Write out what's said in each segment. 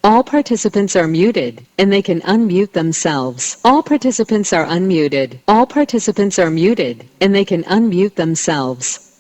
All participants are muted, and they can unmute themselves. All participants are unmuted. All participants are muted, and they can unmute themselves.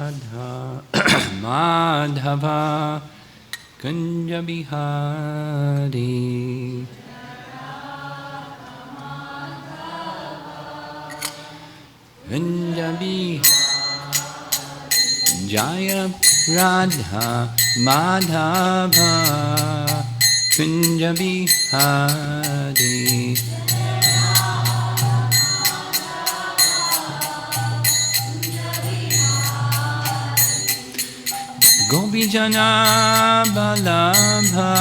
Radha Madhava Kunja Bihari Kunja Bihari Jaya Radha Madhava Kunja Bihari Gopi Jana Balabha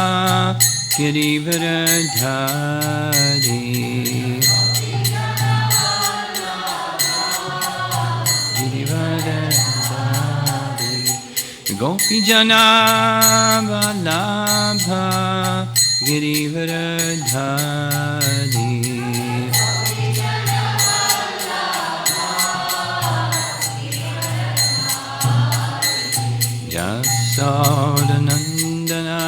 Girivardhari Gopi Jana Balabha Girivardhari Yasodanandana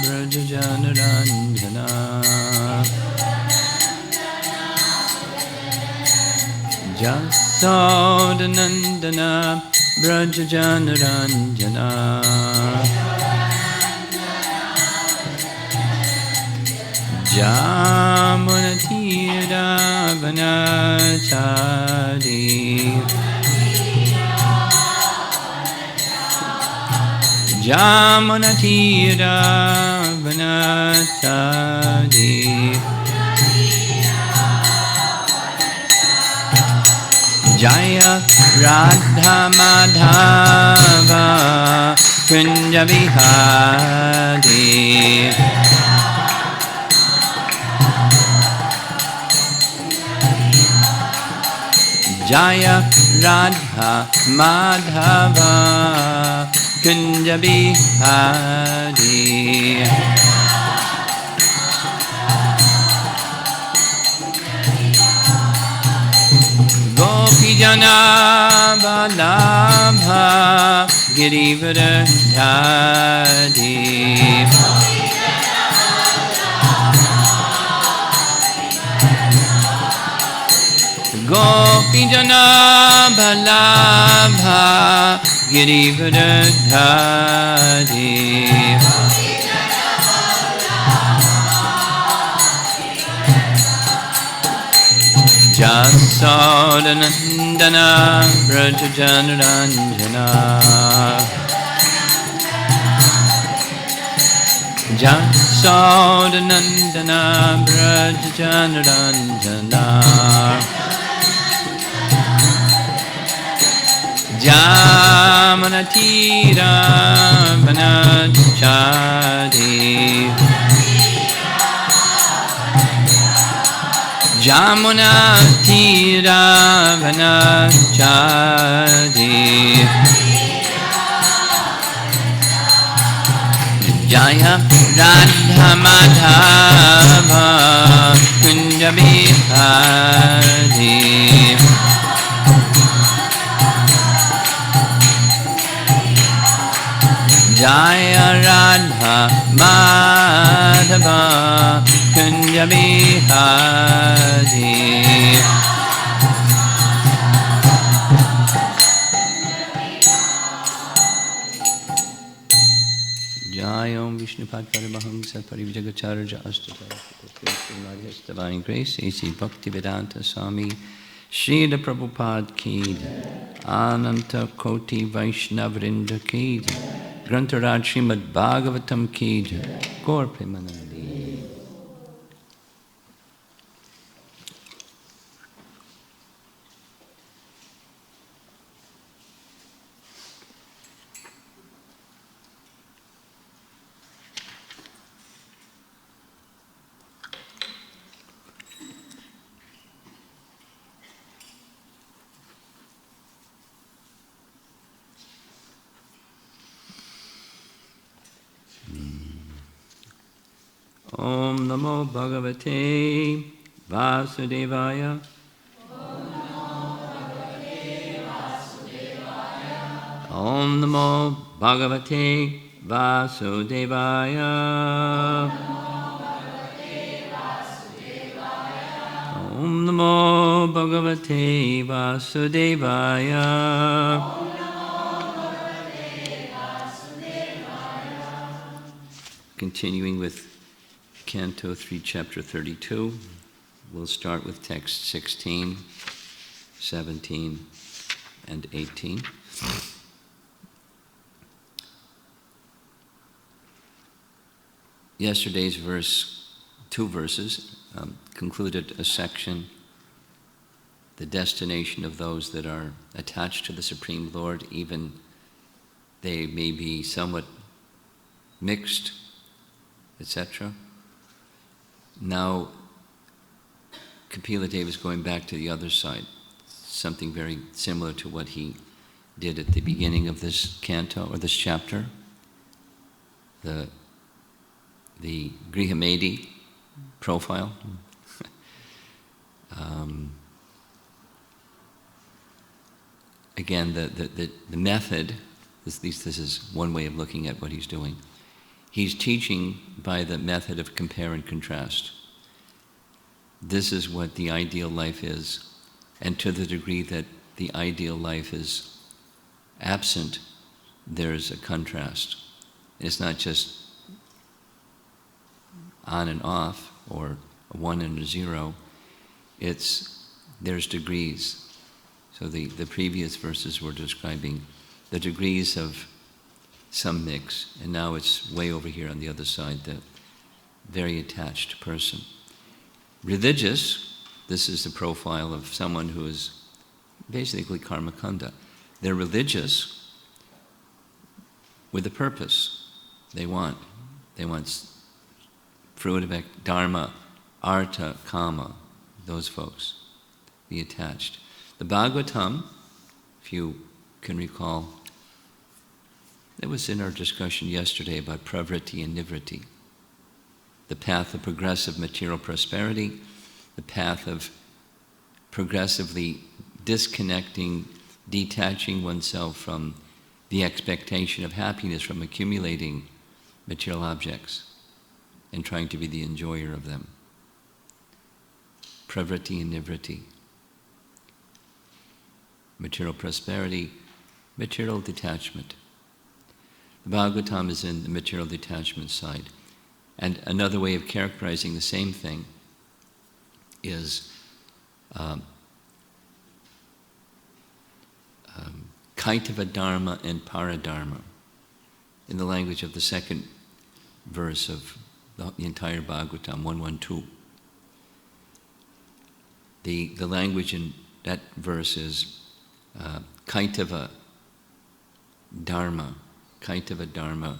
Brajajanaranjana Yasodanandana Brajajanaranjana Jamunatira Vanachari Jamunatira Vanachari Jaya Radha Madhava Kunja Bihari Jaya Radha Madhava Kunja Bihari Gopi Jana Balabha Girivardhari Gopi Jana Balabha Girivardhari Jasodanandana Brajajanaranjana Jasodanandana Brajajanaranjana Jamunatira Vanachari Jamunatira Vanachari Jaya Radha Madhava Kunja Bihari Jaya Radha Madhava Kunja Bihari Jai Om Vishnupad Paramahamsa Parivijagacharya Astadhara Divine Grace A.C. Bhaktivedanta Swami Srila Prabhupada Ki Ananta Koti Vaishnavrinda Ki Grantaraj Srimad Bhagavatam Ki Gaur Premanandi. Om Namo Bhagavate Vasudevaya. Om Namo Bhagavate Vasudevaya. Om Namo Bhagavate Vasudevaya. continuing with Canto 3, Chapter 32. We'll start with text 16, 17, and 18. Yesterday's two verses, concluded a section, the destination of those that are attached to the Supreme Lord, even they may be somewhat mixed, etc. Now, Kapila Deva is going back to the other side, something very similar to what he did at the beginning of this canto, or this chapter. The Grihamedi profile. Again, the method, this is one way of looking at what he's doing. He's teaching by the method of compare and contrast. This is what the ideal life is, and to the degree that the ideal life is absent, there's a contrast. It's not just on and off, or a 1 and a 0, there's degrees. So the previous verses were describing the degrees of some mix, and now it's way over here on the other side, the very attached person. Religious, this is the profile of someone who is basically karmakanda. They're religious with a purpose. They want fruit of dharma, artha, kama, those folks, be attached. The Bhagavatam, if you can recall, it was in our discussion yesterday about pravriti and nivriti, the path of progressive material prosperity, the path of progressively disconnecting, detaching oneself from the expectation of happiness from accumulating material objects and trying to be the enjoyer of them. Pravriti and nivriti. Material prosperity, material detachment. The Bhagavatam is in the material detachment side. And another way of characterizing the same thing is Kaitava Dharma and Paradharma, in the language of the second verse of the entire Bhagavatam, 112. The language in that verse is Kaitava Dharma. Kaitava Dharma,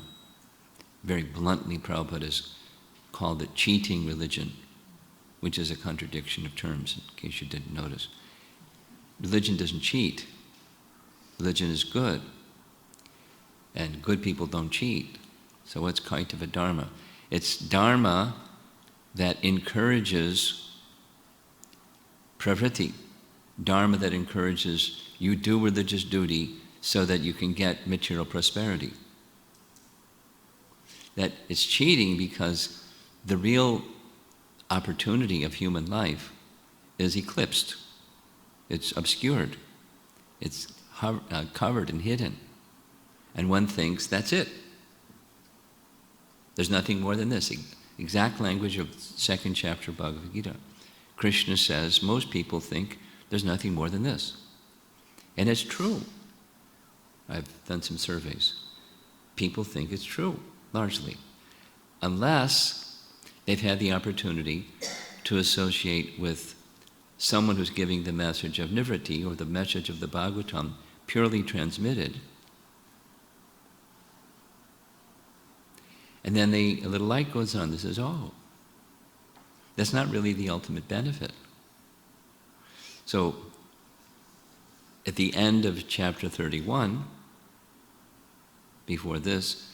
very bluntly, Prabhupada has called it cheating religion, which is a contradiction of terms, in case you didn't notice. Religion doesn't cheat. Religion is good. And good people don't cheat. So what's Kaitava Dharma? It's Dharma that encourages pravriti. Dharma that encourages you do religious duty so that you can get material prosperity. That it's cheating because the real opportunity of human life is eclipsed. It's obscured. It's covered and hidden. And one thinks that's it. There's nothing more than this. Exact language of second chapter of Bhagavad Gita. Krishna says most people think there's nothing more than this. And it's true. I've done some surveys. People think it's true, largely. Unless they've had the opportunity to associate with someone who's giving the message of nivriti, or the message of the Bhagavatam, purely transmitted. And then a little light goes on that says, oh, that's not really the ultimate benefit. So, at the end of chapter 31, before this,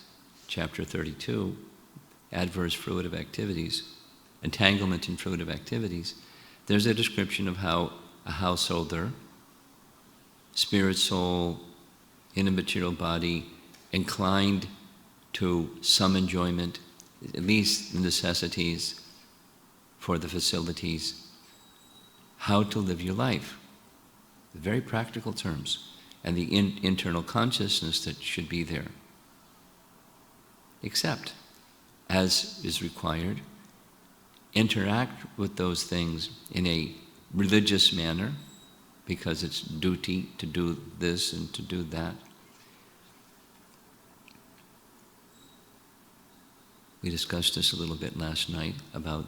chapter 32, adverse fruitive activities, entanglement in fruitive activities, there's a description of how a householder, spirit, soul, in a material body, inclined to some enjoyment, at least the necessities for the facilities, how to live your life. Very practical terms, and the internal consciousness that should be there. Except as is required, interact with those things in a religious manner, because it's duty to do this and to do that. We discussed this a little bit last night about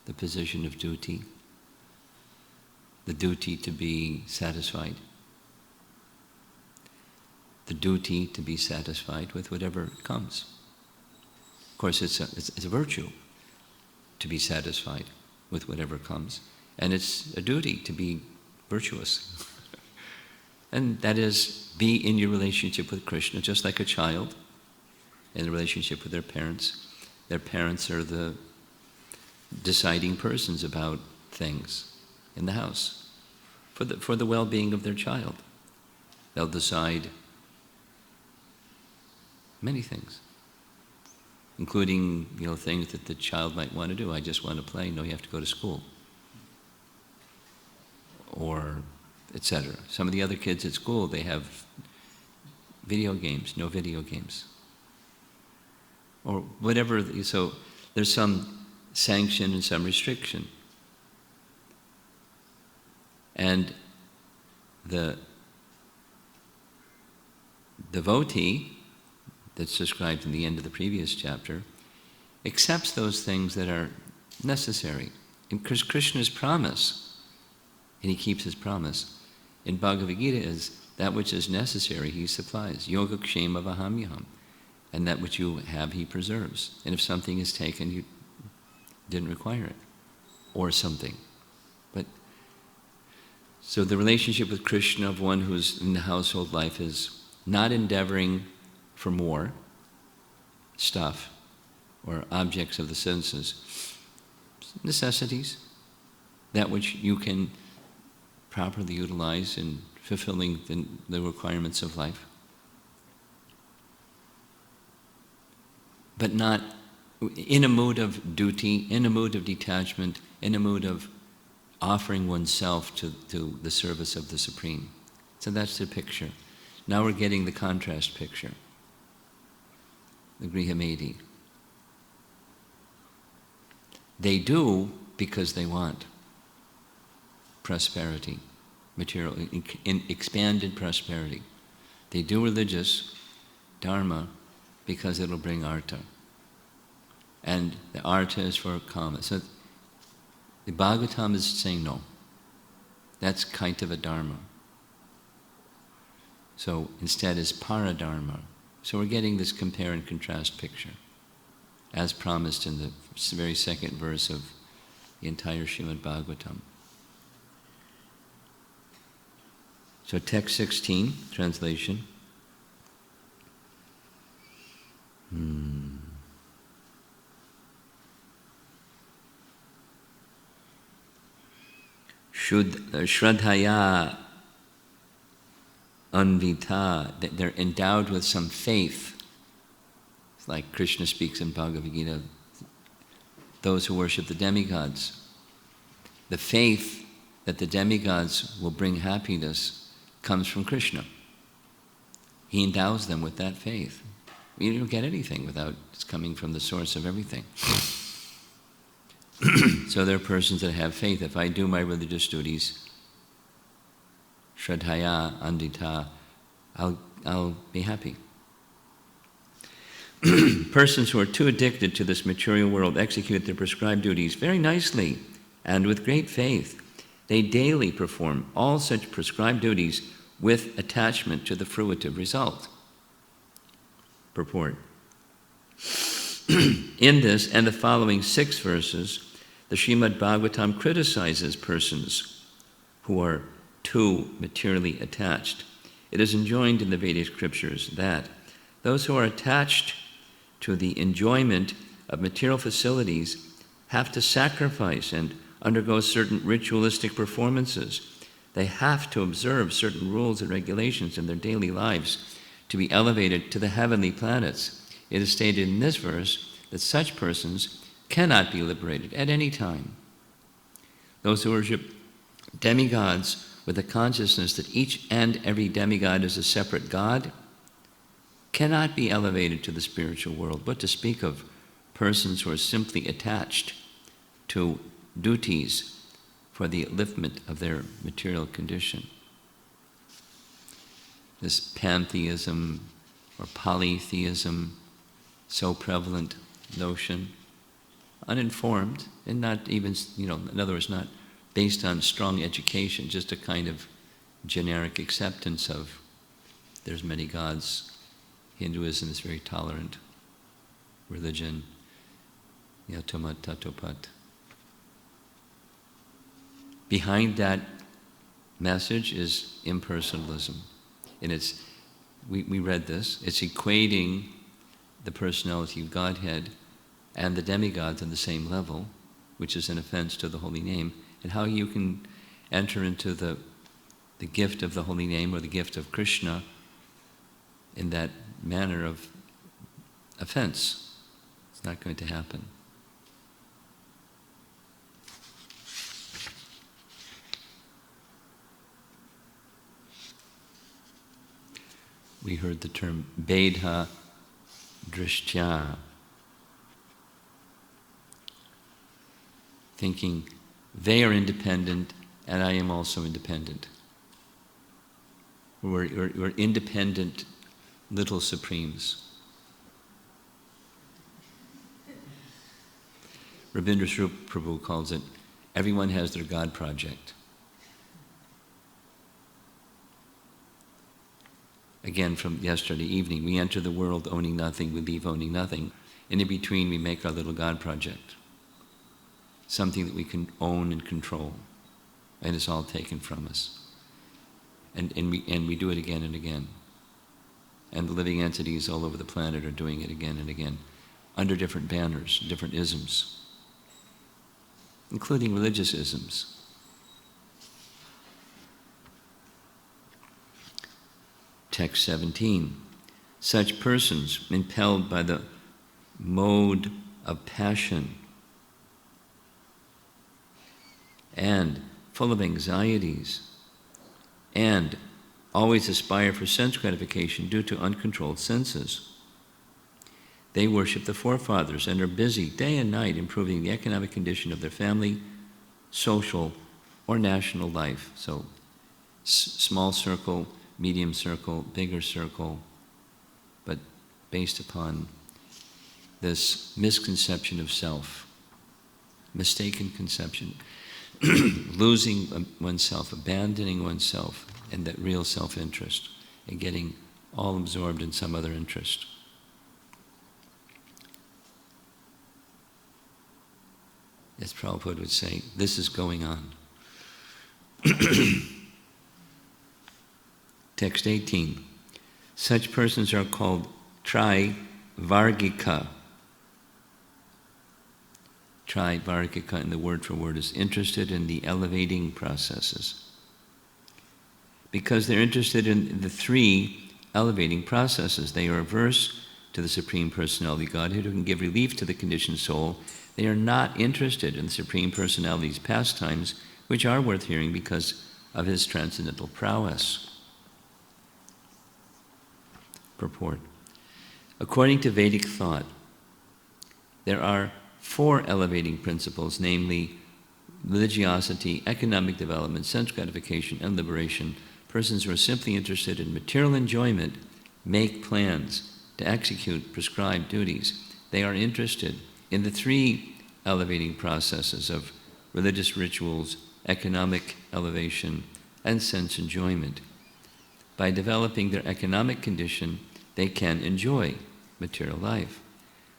the position of duty, the duty to be satisfied, the duty to be satisfied with whatever comes. Of course, it's a virtue to be satisfied with whatever comes, and it's a duty to be virtuous. And that is, be in your relationship with Krishna, just like a child in a relationship with their parents. Their parents are the deciding persons about things in the house for the well-being of their child. They'll decide many things, including, things that the child might want to do. I just want to play. No, you have to go to school. Or etc. Some of the other kids at school, they have video games, no video games. Or whatever, so there's some sanction and some restriction. And the devotee, that's described in the end of the previous chapter, accepts those things that are necessary. And Krishna's promise, and he keeps his promise, in Bhagavad Gita is that which is necessary he supplies. Yoga kshema vahamyaham. And that which you have he preserves. And if something is taken, you didn't require it. Or something. But so the relationship with Krishna of one who's in the household life is not endeavoring for more stuff or objects of the senses. Necessities. That which you can properly utilize in fulfilling the requirements of life. But not in a mood of duty, in a mood of detachment, in a mood of offering oneself to the service of the Supreme. So that's the picture. Now we're getting the contrast picture. The Grihamedi. They do because they want prosperity, material, in expanded prosperity. They do religious dharma because it'll bring artha. And the artha is for kama. So the Bhagavatam is saying no. That's kaitava dharma. So instead is paradharma. So we're getting this compare and contrast picture, as promised in the very second verse of the entire Srimad Bhagavatam. So text 16, translation. Shraddhaya anvita, that they're endowed with some faith. It's like Krishna speaks in Bhagavad Gita, those who worship the demigods. The faith that the demigods will bring happiness comes from Krishna. He endows them with that faith. You don't get anything without it's coming from the source of everything. So there are persons that have faith. If I do my religious duties, shraddhaya andita, I'll be happy. Persons who are too addicted to this material world execute their prescribed duties very nicely and with great faith. They daily perform all such prescribed duties with attachment to the fruitive result. Purport. In this and the following 6 verses, the Srimad Bhagavatam criticizes persons who are too materially attached. It is enjoined in the Vedic scriptures that those who are attached to the enjoyment of material facilities have to sacrifice and undergo certain ritualistic performances. They have to observe certain rules and regulations in their daily lives to be elevated to the heavenly planets. It is stated in this verse that such persons cannot be liberated at any time. Those who worship demigods with the consciousness that each and every demigod is a separate god cannot be elevated to the spiritual world. What to speak of persons who are simply attached to duties for the upliftment of their material condition. This pantheism or polytheism, so prevalent notion, uninformed and not even, in other words, not based on strong education, just a kind of generic acceptance of there's many gods. Hinduism is very tolerant religion. Yatamat tatopat. Behind that message is impersonalism. And we read this, it's equating the personality of Godhead and the demigods on the same level, which is an offense to the holy name, and how you can enter into the gift of the holy name or the gift of Krishna in that manner of offense. It's not going to happen. We heard the term Vedha Drishtya, thinking they are independent and I am also independent. We're independent little supremes. Rabindra Swarup Prabhu calls it, everyone has their God project. Again, from yesterday evening, we enter the world owning nothing, we leave owning nothing. And in between, we make our little God project. Something that we can own and control. And it's all taken from us. And we do it again and again. And the living entities all over the planet are doing it again and again, under different banners, different isms, including religious isms. Text 17. Such persons, impelled by the mode of passion and full of anxieties, and always aspire for sense gratification due to uncontrolled senses. They worship the forefathers and are busy day and night improving the economic condition of their family, social, or national life. So, small circle, medium circle, bigger circle, but based upon this misconception of self, mistaken conception, losing oneself, abandoning oneself, and that real self-interest, and getting all absorbed in some other interest. As Prabhupada would say, this is going on. Text 18. Such persons are called Trivargika. Trivargika, in the word for word, is interested in the elevating processes. Because they're interested in the three elevating processes. They are averse to the Supreme Personality Godhead who can give relief to the conditioned soul. They are not interested in the Supreme Personality's pastimes, which are worth hearing because of his transcendental prowess. Purport. According to Vedic thought, there are 4 elevating principles, namely religiosity, economic development, sense gratification, and liberation. Persons who are simply interested in material enjoyment make plans to execute prescribed duties. They are interested in the 3 elevating processes of religious rituals, economic elevation, and sense enjoyment. By developing their economic condition, they can enjoy material life.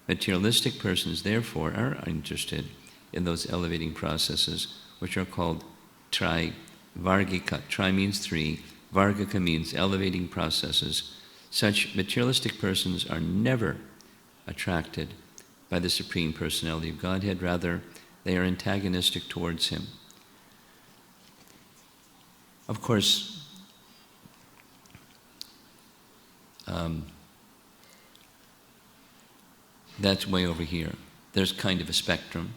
Materialistic persons, therefore, are interested in those elevating processes, which are called Trivargika. Tri means 3, Vargika means elevating processes. Such materialistic persons are never attracted by the Supreme Personality of Godhead. Rather, they are antagonistic towards him. Of course, that's way over here. There's kind of a spectrum.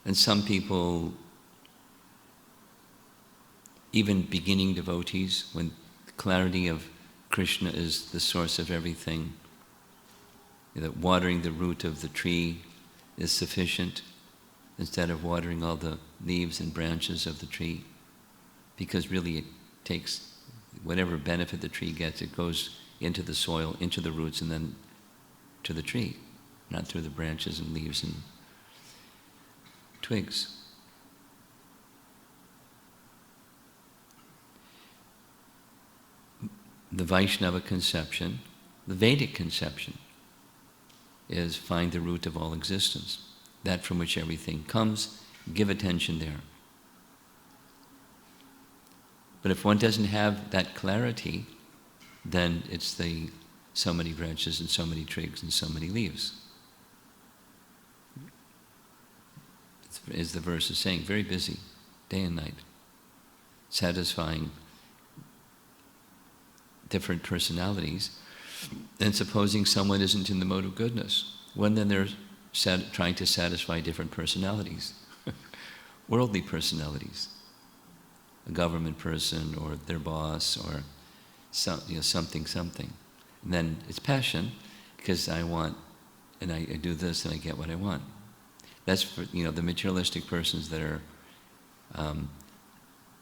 And some people, even beginning devotees, when the clarity of Krishna is the source of everything, that watering the root of the tree is sufficient instead of watering all the leaves and branches of the tree, because really it takes whatever benefit the tree gets, it goes into the soil, into the roots, and then to the tree, not through the branches and leaves and twigs. The Vaishnava conception, the Vedic conception, is find the root of all existence, that from which everything comes, give attention there. But if one doesn't have that clarity, then it's the so many branches and so many twigs and so many leaves. As the verse is saying, very busy, day and night, satisfying different personalities. And supposing someone isn't in the mode of goodness, when then they're trying to satisfy different personalities, worldly personalities, a government person or their boss or something. And then it's passion, because I want, and I do this and I get what I want. That's for the materialistic persons that are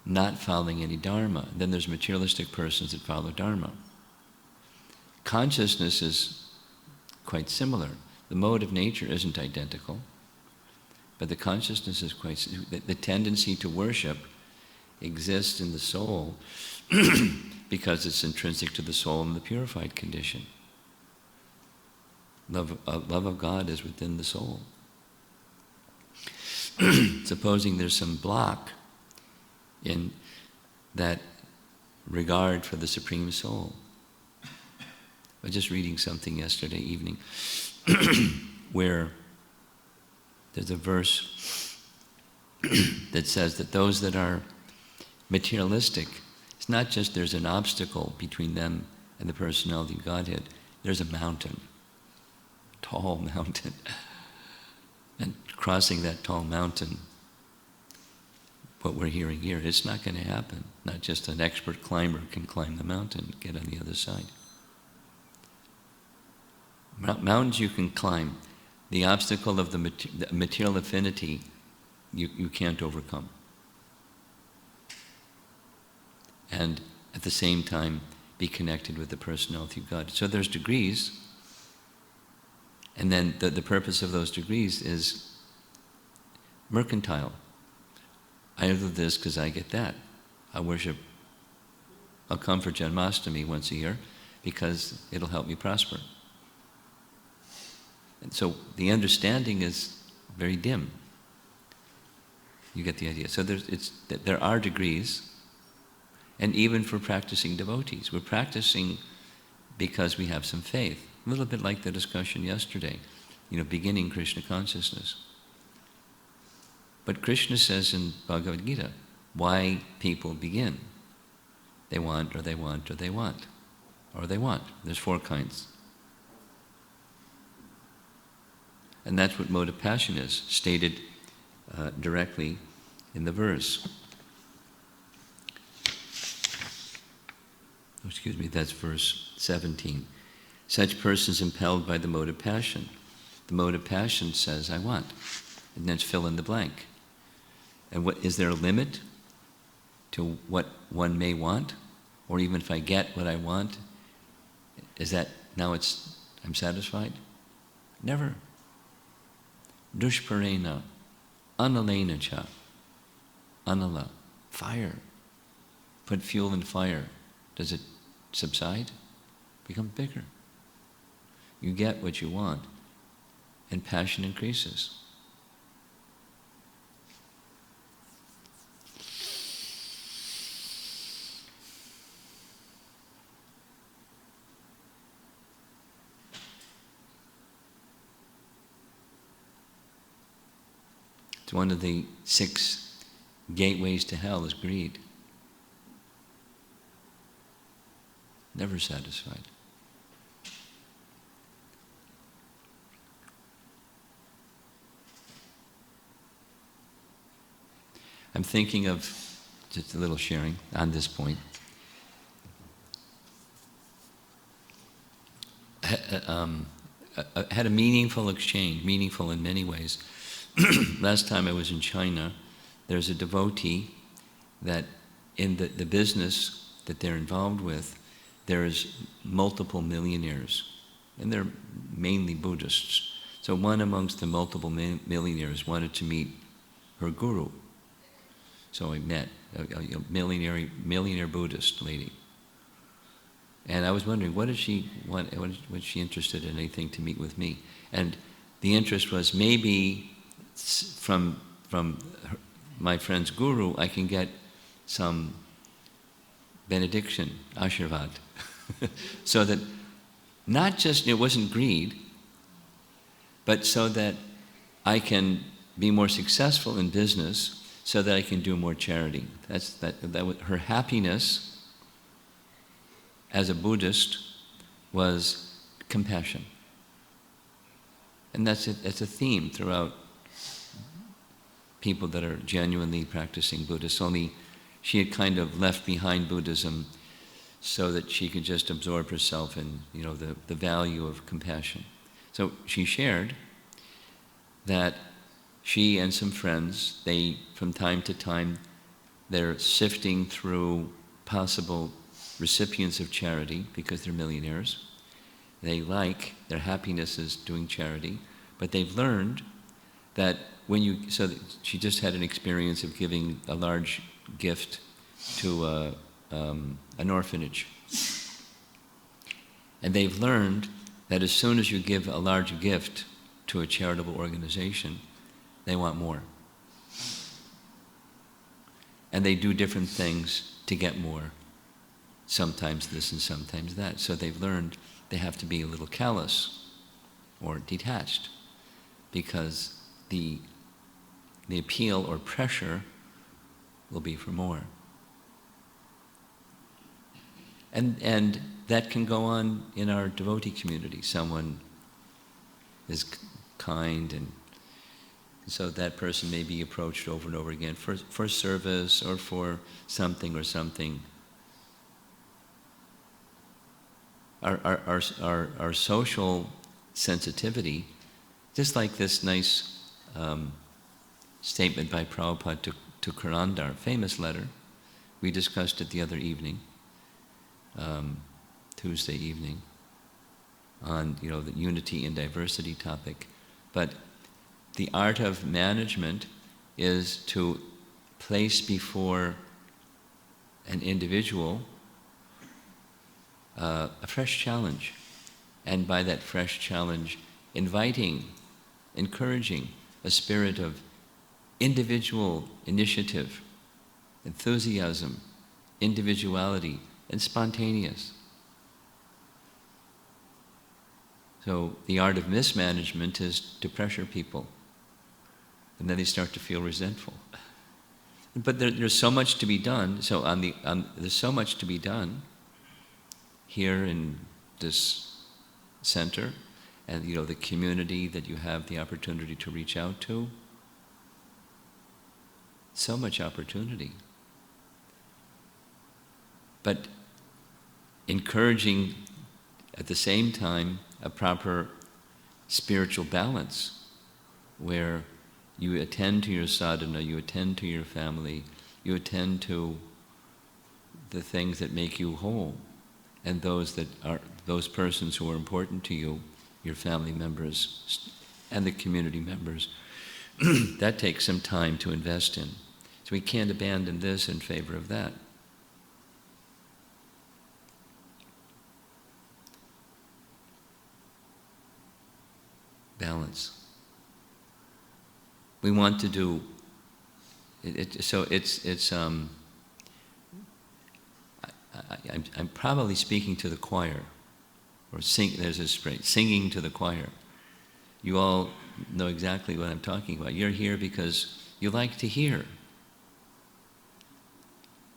not following any dharma. Then there's materialistic persons that follow dharma. Consciousness is quite similar. The mode of nature isn't identical, but the consciousness is quite. The tendency to worship exists in the soul because it's intrinsic to the soul in the purified condition. Love of God is within the soul. Supposing there's some block in that regard for the Supreme Soul. I was just reading something yesterday evening where there's a verse that says that those that are materialistic, it's not just there's an obstacle between them and the personality of Godhead, there's a mountain, tall mountain. And crossing that tall mountain, what we're hearing here, it's not going to happen. Not just an expert climber can climb the mountain and get on the other side. Mountains you can climb. The obstacle of the material affinity you can't overcome. And at the same time be connected with the personality of God. So there's degrees, and then the purpose of those degrees is mercantile. I do this because I get that. I'll come for Janmashtami once a year because it'll help me prosper. And so the understanding is very dim. You get the idea. So there are degrees, and even for practicing devotees, we're practicing because we have some faith. A little bit like the discussion yesterday, beginning Krishna consciousness. But Krishna says in Bhagavad Gita, why people begin. They want, or they want, or they want, or they want. There's 4 kinds. And that's what mode of passion is, stated directly in the verse. That's verse 17. Such persons impelled by the mode of passion. The mode of passion says, I want. And then fill in the blank. And is there a limit to what one may want? Or even if I get what I want, is that now I'm satisfied? Never. Dushparena, analena cha, anala, fire. Put fuel in fire. Does it subside? Become bigger. You get what you want, and passion increases. It's one of the 6 gateways to hell is greed. Never satisfied. I'm thinking of just a little sharing on this point. had a meaningful exchange, meaningful in many ways. Last time I was in China, there's a devotee that in the business that they're involved with, there's multiple millionaires, and they're mainly Buddhists. So one amongst the multiple millionaires wanted to meet her guru. So I met a millionaire Buddhist lady. And I was wondering, what did she want? Was she interested in anything to meet with me? And the interest was maybe from my friend's guru, I can get some benediction, ashirvad, so that not just, it wasn't greed, but so that I can be more successful in business, so that I can do more charity. Her happiness as a Buddhist was compassion. And that's a theme throughout people that are genuinely practicing Buddhists. Only she had kind of left behind Buddhism so that she could just absorb herself in, the value of compassion. So she shared that she and some friends, they, from time to time, they're sifting through possible recipients of charity because they're millionaires. Their happiness is doing charity, but they've learned that she just had an experience of giving a large gift to an orphanage. And they've learned that as soon as you give a large gift to a charitable organization, they want more. And they do different things to get more. Sometimes this and sometimes that. So they've learned they have to be a little callous or detached, because the appeal or pressure will be for more. And that can go on in our devotee community. Someone is kind, and so that person may be approached over and over again for service or for something or something. Our social sensitivity, just like this nice statement by Prabhupada to Karandar, famous letter. We discussed it the other evening, Tuesday evening, on the unity and diversity topic. But the art of management is to place before an individual a fresh challenge, and by that fresh challenge, encouraging a spirit of individual initiative, enthusiasm, individuality, and spontaneous. So the art of mismanagement is to pressure people, and then they start to feel resentful. But there's so much to be done. So there's so much to be done here in this center, and the community that you have the opportunity to reach out to. So much opportunity. But encouraging at the same time a proper spiritual balance, where you attend to your sadhana, you attend to your family, you attend to the things that make you whole, and those persons who are important to you, your family members and the community members. That takes some time to invest in. So we can't abandon this in favor of that. Balance. We want to do it, so I'm probably speaking to the choir, or there's a phrase, singing to the choir. You all know exactly what I'm talking about. You're here because you like to hear.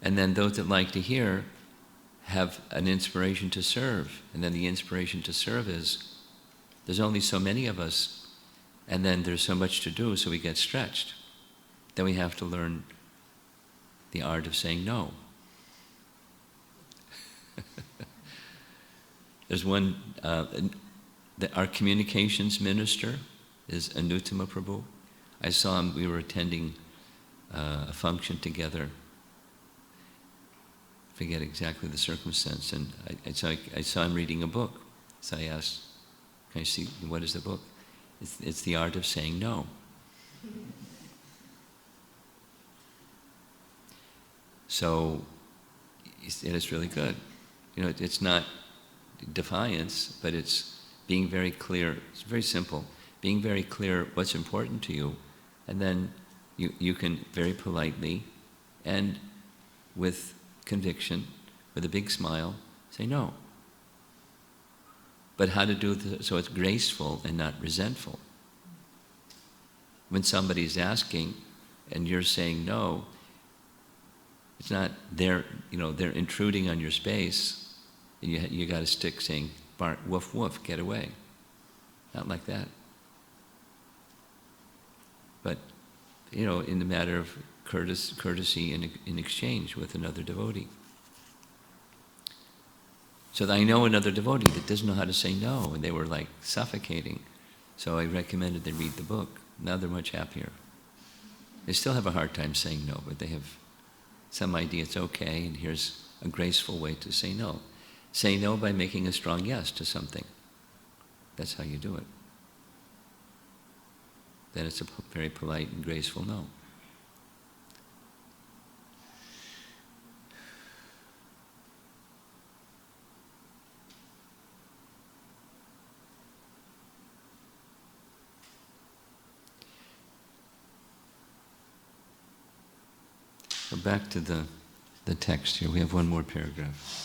And then those that like to hear have an inspiration to serve. And then the inspiration to serve is, there's only so many of us, and then there's so much to do, so we get stretched. Then we have to learn the art of saying no. There's one our communications minister is Anuttama Prabhu. I saw him, we were attending a function together. I forget exactly the circumstance, and I saw him reading a book. So I asked, can I see, what is the book? It's The Art of Saying No. So it's really good. It's not defiance, but it's being very clear. It's very simple. Being very clear what's important to you, and then you can very politely and with conviction, with a big smile, say no. But how to do it so it's graceful and not resentful. When somebody's asking and you're saying no, it's not they're intruding on your space, and you got a stick saying, bark, woof, woof, get away. Not like that. But, in the matter of courtesy in exchange with another devotee. So I know another devotee that doesn't know how to say no, and they were like suffocating. So I recommended they read the book. Now they're much happier. They still have a hard time saying no, but they have some idea it's okay, and here's a graceful way to say no. Say no by making a strong yes to something. That's how you do it. Then it's a very polite and graceful no. So back to the text here. We have one more paragraph.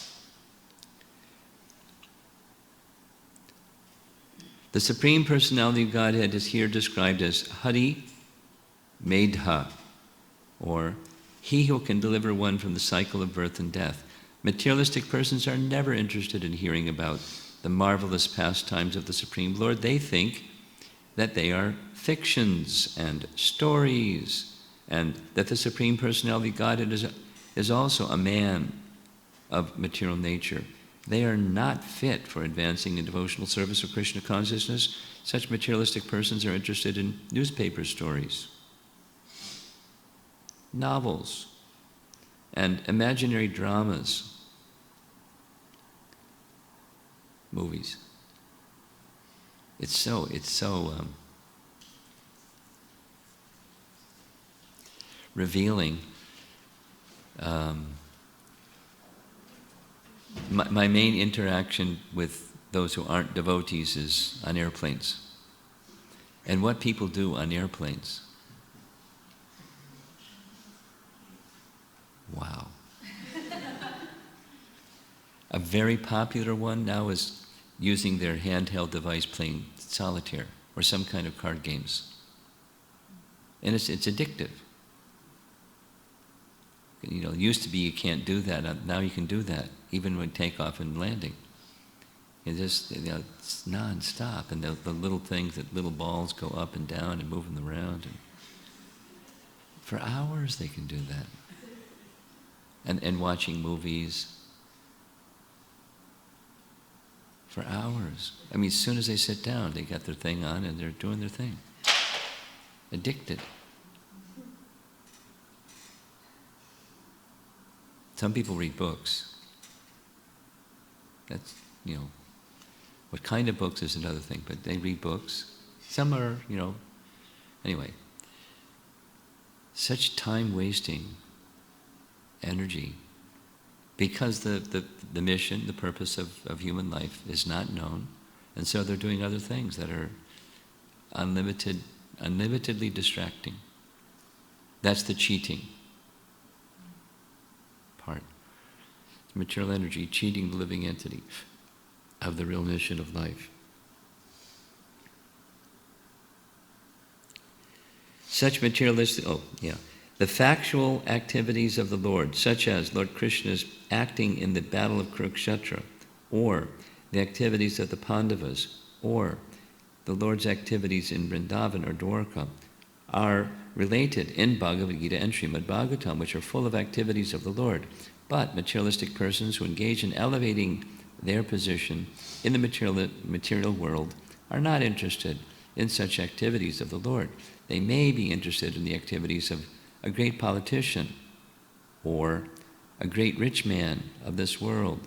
The Supreme Personality of Godhead is here described as Hari Medha, or He who can deliver one from the cycle of birth and death. Materialistic persons are never interested in hearing about the marvelous pastimes of the Supreme Lord. They think that they are fictions and stories, and that the Supreme Personality of Godhead is also a man of material nature. They are not fit for advancing in devotional service of Krishna consciousness. Such materialistic persons are interested in newspaper stories, novels, and imaginary dramas, movies. It's so revealing. My main interaction with those who aren't devotees is on airplanes. And what people do on airplanes. Wow. A very popular one now is using their handheld device playing solitaire or some kind of card games. And it's addictive. It used to be you can't do that. Now you can do that, even when takeoff and landing. It's non-stop. And the little things, that little balls go up and down and moving around. And for hours they can do that. And watching movies. For hours. I mean, as soon as they sit down, they got their thing on and they're doing their thing. Addicted. Some people read books. That's, what kind of books is another thing, but they read books. Some are, anyway. Such time-wasting energy, because the mission, the purpose of human life is not known, and so they're doing other things that are unlimitedly distracting. That's the cheating part. Material energy cheating the living entity of the real mission of life. Such materialistic, the factual activities of the Lord, such as Lord Krishna's acting in the battle of Kurukshetra, or the activities of the Pandavas, or the Lord's activities in Vrindavan or Dwarka, are related in Bhagavad Gita and Srimad Bhagavatam, which are full of activities of the Lord. But materialistic persons who engage in elevating their position in the material world are not interested in such activities of the Lord. They may be interested in the activities of a great politician or a great rich man of this world,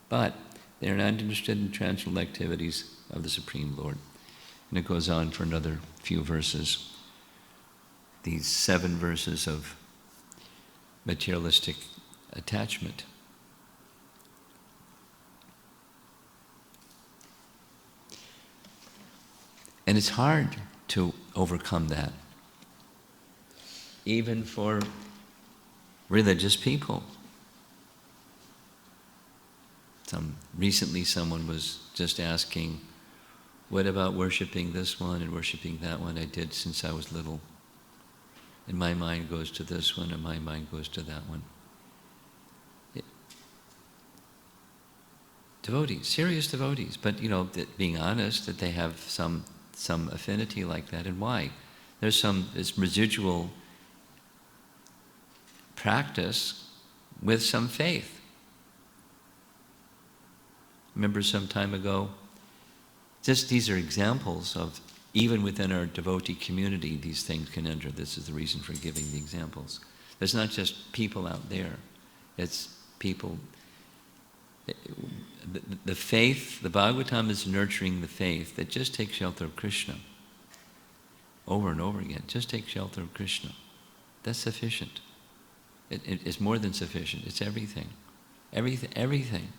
but they are not interested in transcendental activities of the Supreme Lord. And it goes on for another few verses. These 7 verses of materialistic attachment. And it's hard to overcome that, even for religious people. Recently someone was just asking, what about worshiping this one and worshiping that one? I did since I was little. And my mind goes to this one and my mind goes to that one. Devotees, serious devotees, but being honest, that they have some affinity like that. And why? There's this residual practice with some faith. Remember some time ago, these are examples of, even within our devotee community, these things can enter. This is the reason for giving the examples. It's not just people out there. It's people. The faith, the Bhagavatam is nurturing the faith that just takes shelter of Krishna. Over and over again. Just take shelter of Krishna. That's sufficient. It's more than sufficient. It's everything. Everything.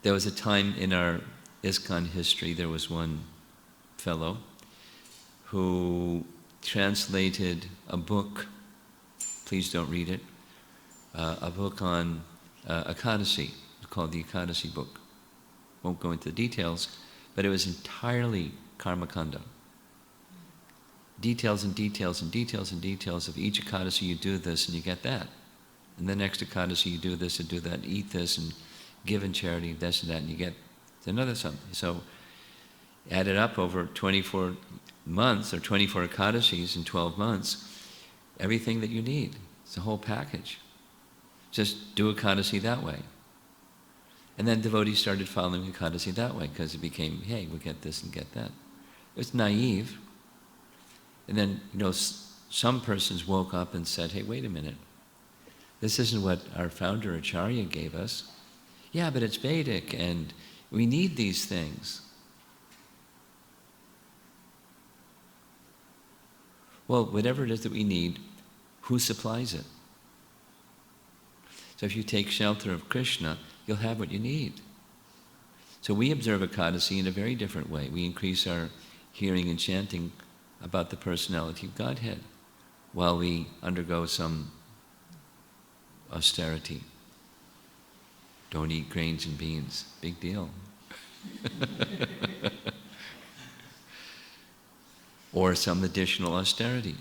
There was a time in our ISKCON history, there was one fellow who translated a book, please don't read it, a book on Ekadasi, called the Ekadasi book. Won't go into the details, but it was entirely karmakanda. Details and details and details and details of each Ekadasi you do this and you get that. And the next Ekadasi you do this and do that, and eat this and give in charity, this and that, and you get another something. So added up over 24 months or 24 Ekadasis in 12 months, everything that you need. It's a whole package. Just do Ekadasi that way. And then devotees started following Ekadasi that way because it became, hey, we get this and get that. It was naive. And then, some persons woke up and said, hey, wait a minute. This isn't what our founder Acharya gave us. Yeah, but it's Vedic and we need these things. Well, whatever it is that we need, who supplies it? So if you take shelter of Krishna, you'll have what you need. So we observe Ekadasi in a very different way. We increase our hearing and chanting about the personality of Godhead while we undergo some austerity. Don't eat grains and beans. Big deal. Or some additional austerity.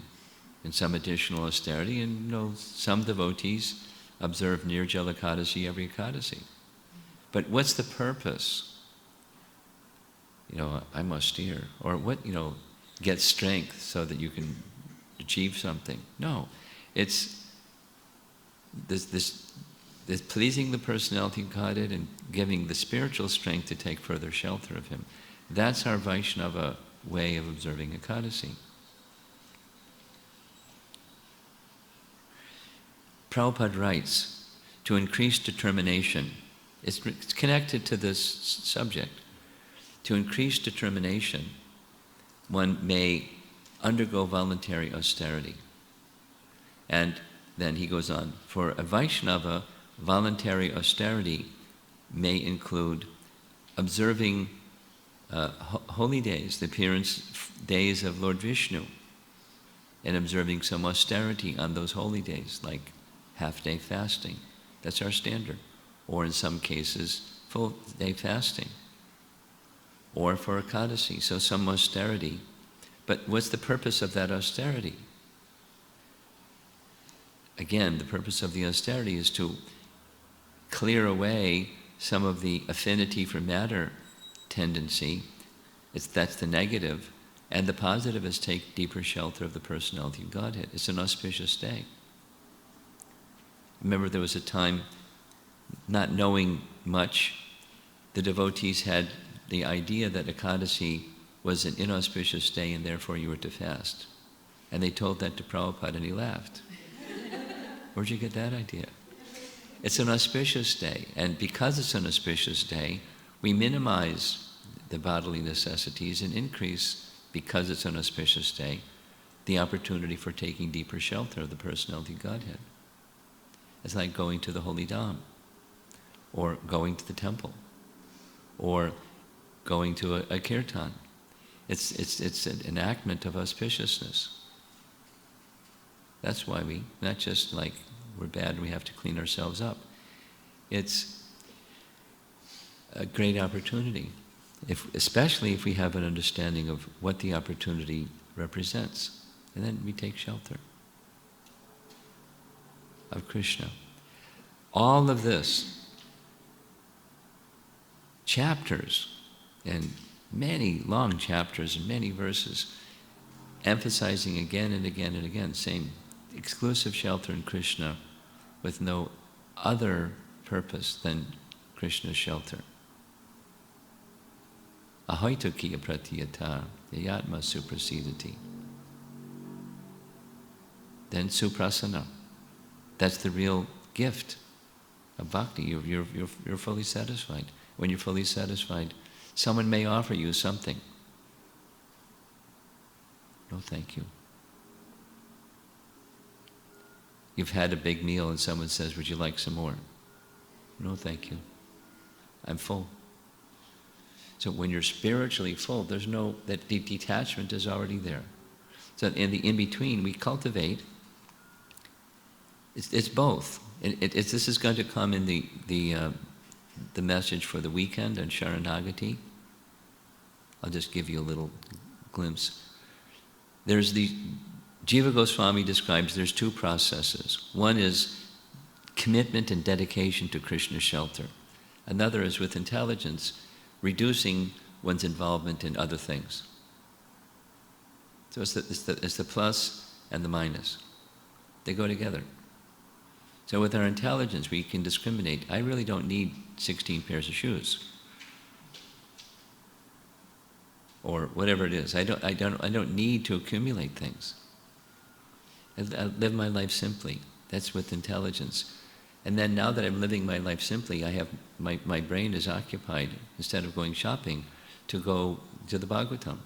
And some additional austerity, and some devotees observe Nirjala Ekadasi every Ekadasi. But what's the purpose? I'm austere. Or what, get strength so that you can achieve something. No. It's this pleasing the personality of Godhead and giving the spiritual strength to take further shelter of Him. That's our Vaishnava way of observing Ekadasi. Prabhupada writes, to increase determination, it's connected to this subject. To increase determination, one may undergo voluntary austerity. And then he goes on, for a Vaishnava, voluntary austerity may include observing holy days, the appearance days of Lord Vishnu, and observing some austerity on those holy days, like half-day fasting. That's our standard. Or in some cases, full-day fasting. Or for Ekadasi, so some austerity. But what's the purpose of that austerity? Again, the purpose of the austerity is to clear away some of the affinity for matter tendency. That's the negative. And the positive is take deeper shelter of the personality of Godhead. It's an auspicious day. Remember, there was a time not knowing much, the devotees had the idea that Ekadasi was an inauspicious day and therefore you were to fast. And they told that to Prabhupada and he laughed. Where'd you get that idea? It's an auspicious day, and because it's an auspicious day, we minimize the bodily necessities and increase, because it's an auspicious day, the opportunity for taking deeper shelter of the personality of Godhead. It's like going to the Holy Dham, or going to the temple, or going to a kirtan. It's an enactment of auspiciousness. That's why we, not just like we're bad and we have to clean ourselves up. It's a great opportunity, especially if we have an understanding of what the opportunity represents. And then we take shelter of Krishna. All of this, chapters, and many long chapters and many verses, emphasizing again and again and again, saying exclusive shelter in Krishna with no other purpose than Krishna's shelter. Ahoitukiya pratiyata yayatma suprasidati. Then suprasana. That's the real gift of bhakti. You're fully satisfied. When you're fully satisfied, someone may offer you something. No, thank you. You've had a big meal and someone says, would you like some more? No, thank you. I'm full. So when you're spiritually full, there's no, that the detachment is already there. So in the in-between, we cultivate, it's both. This is going to come in the message for the weekend on Sharanagati. I'll just give you a little glimpse. There's the Jiva Goswami describes there's two processes. One is commitment and dedication to Krishna's shelter. Another is with intelligence, reducing one's involvement in other things. So it's the plus and the minus. They go together. So with our intelligence, we can discriminate. I really don't need 16 pairs of shoes, or whatever it is. I don't need to accumulate things. I live my life simply. That's with intelligence. And then now that I'm living my life simply, I have my brain is occupied, instead of going shopping, to go to the Bhagavatam.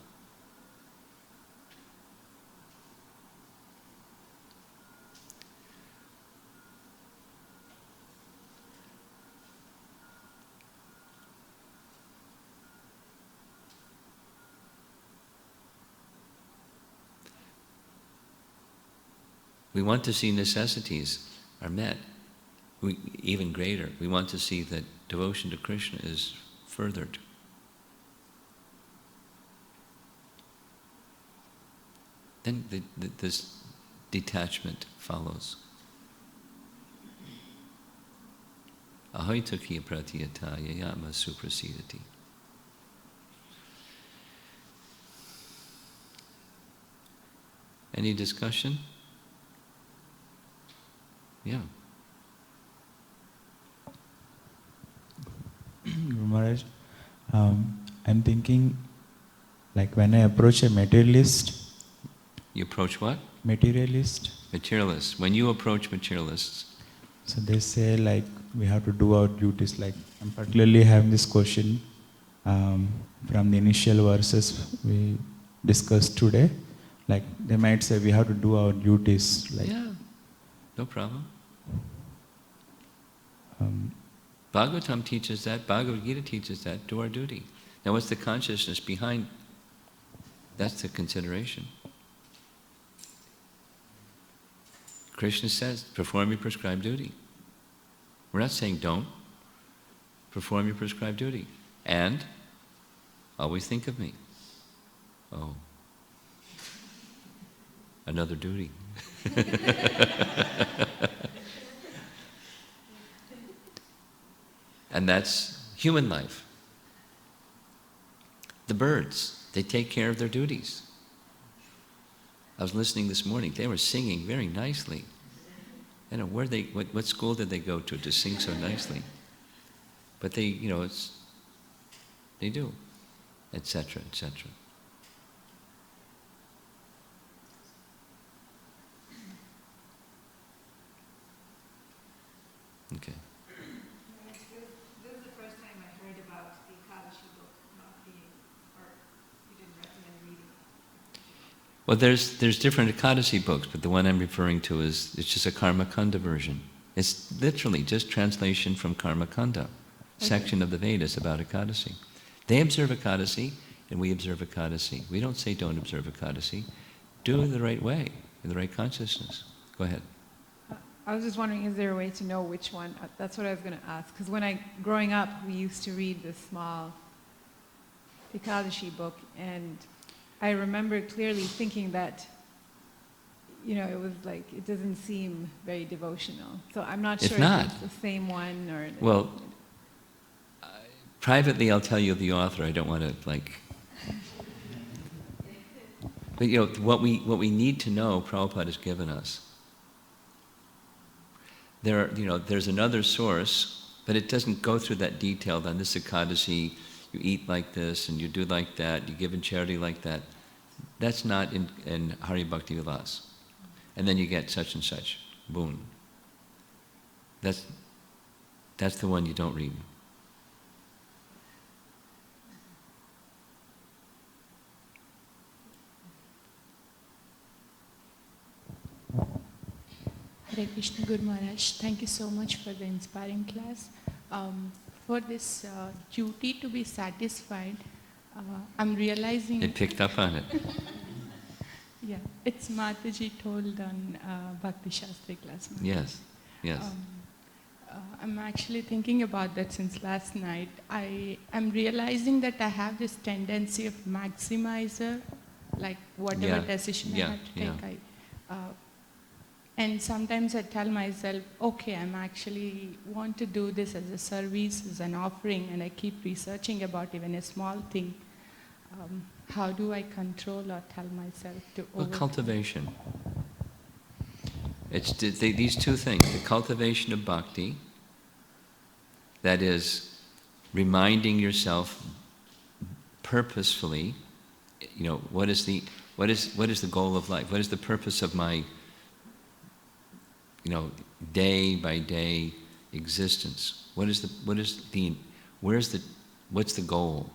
We want to see necessities are met, even greater. We want to see that devotion to Krishna is furthered. Then this detachment follows. Ahoitukiya pratiyata yayatma suprasidati. Any discussion? Yeah. Guru Maharaj, I'm thinking, like when I approach a materialist. You approach what? Materialist. Materialists. When you approach materialists. So they say like we have to do our duties. Like I'm particularly having this question from the initial verses we discussed today. Like they might say we have to do our duties. Like, yeah, no problem. Bhagavatam teaches that, Bhagavad Gita teaches that, do our duty. Now what's the consciousness behind? That's the consideration. Krishna says, perform your prescribed duty. We're not saying don't. Perform your prescribed duty. And always think of me. Oh, another duty. And that's human life. The birds, they take care of their duties. I was listening this morning, they were singing very nicely. I don't know, what school did they go to sing so nicely? But they, they do, etc., etc. Okay. This is the first time I heard about the Ekadashi book not being, or you didn't recommend reading it. Well, there's different Ekadashi books, but the one I'm referring to it's just a Karma Kanda version. It's literally just translation from Karma Kanda, section of the Vedas about Ekadashi. They observe Ekadashi, and we observe Ekadashi. We don't say don't observe Ekadashi. Do it the right way, in the right consciousness. Go ahead. I was just wondering, is there a way to know which one? That's what I was going to ask. Because growing up, we used to read this small Ekadashi book, and I remember clearly thinking that, it was like, it doesn't seem very devotional. So I'm not sure if it's the same one or... Well, privately I'll tell you the author. I don't want to, But, what we need to know, Prabhupada has given us. There's another source, but it doesn't go through that detail. On this Ekadashi, you eat like this, and you do like that, you give in charity like that. That's not in Hari Bhakti Vilas. And then you get such and such, boon. That's the one you don't read. Hare Krishna Guru Maharaj, thank you so much for the inspiring class. For this duty to be satisfied, I'm realizing... It picked up on it. Yeah, it's Mataji told on Bhakti Shastri class. Yes, yes. I'm actually thinking about that since last night. I'm realizing that I have this tendency of maximizer, like whatever decision I have to take. And sometimes I tell myself, okay, I'm actually want to do this as a service, as an offering, and I keep researching about even a small thing. How do I control or tell myself to cultivation. It's these two things, the cultivation of bhakti, that is reminding yourself purposefully, what is the goal of life? What is the purpose of my day by day existence? What's the goal?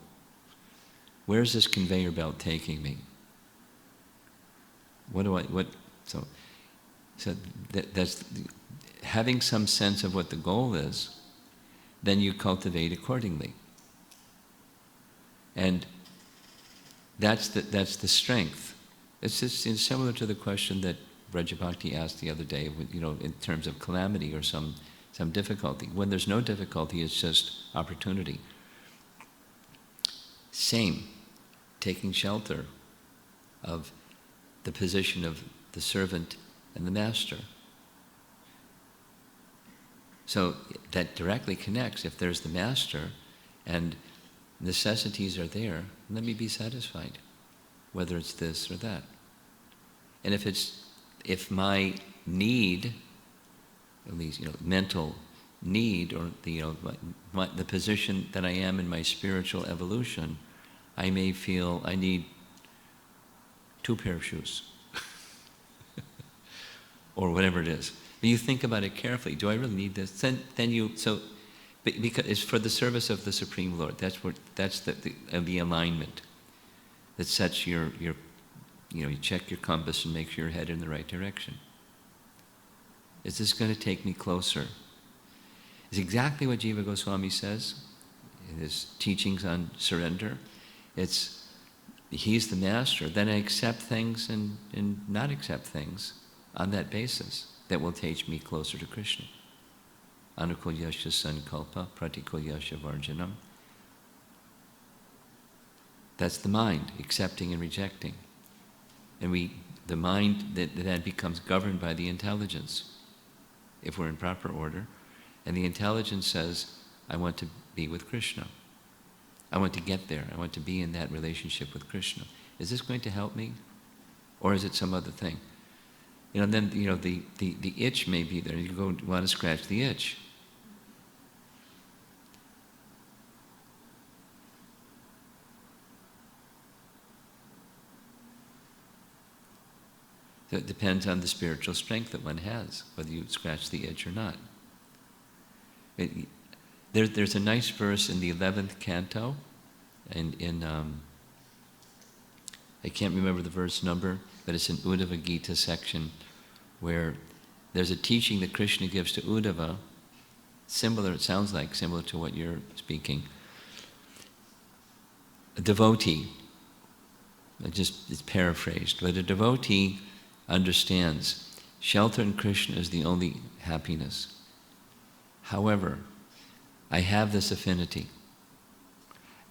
Where is this conveyor belt taking me? So that's having some sense of what the goal is, then you cultivate accordingly. And that's the strength. It's just similar to the question that Brajabhakti asked the other day, in terms of calamity or some difficulty. When there's no difficulty, it's just opportunity. Same, taking shelter of the position of the servant and the master. So that directly connects. If there's the master and necessities are there, let me be satisfied, whether it's this or that. And if my need, at least mental need, or the position that I am in my spiritual evolution, I may feel I need 2 pair of shoes, or whatever it is. But you think about it carefully. Do I really need this? Then because it's for the service of the Supreme Lord. That's the alignment that sets your you check your compass and make sure you're headed in the right direction. Is this going to take me closer? It's exactly what Jiva Goswami says in his teachings on surrender. He's the master. Then I accept things and not accept things on that basis that will take me closer to Krishna. Anukulyasya sankalpa pratikulyasya varjanam. That's the mind, accepting and rejecting. And the mind that becomes governed by the intelligence, if we're in proper order. And the intelligence says, I want to be with Krishna. I want to get there. I want to be in that relationship with Krishna. Is this going to help me? Or is it some other thing? Then the itch may be there. You want to scratch the itch. So it depends on the spiritual strength that one has, whether you scratch the itch or not. There's a nice verse in the 11th canto, and I can't remember the verse number, but it's in Uddhava Gita section, where there's a teaching that Krishna gives to Uddhava, similar, it sounds like, similar to what you're speaking. A devotee, it's paraphrased, but a devotee understands shelter in Krishna is the only happiness. However, I have this affinity,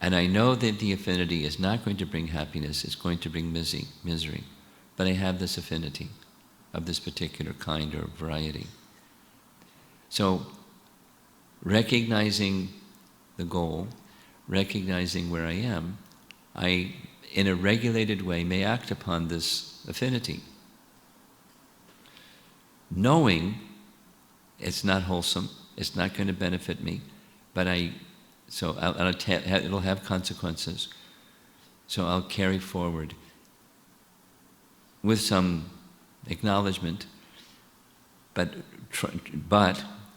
and I know that the affinity is not going to bring happiness, it's going to bring misery. But I have this affinity of this particular kind or variety. So, recognizing the goal, recognizing where I am, I, in a regulated way, may act upon this affinity. Knowing it's not wholesome, it's not going to benefit me, but it'll have consequences. So I'll carry forward with some acknowledgement, but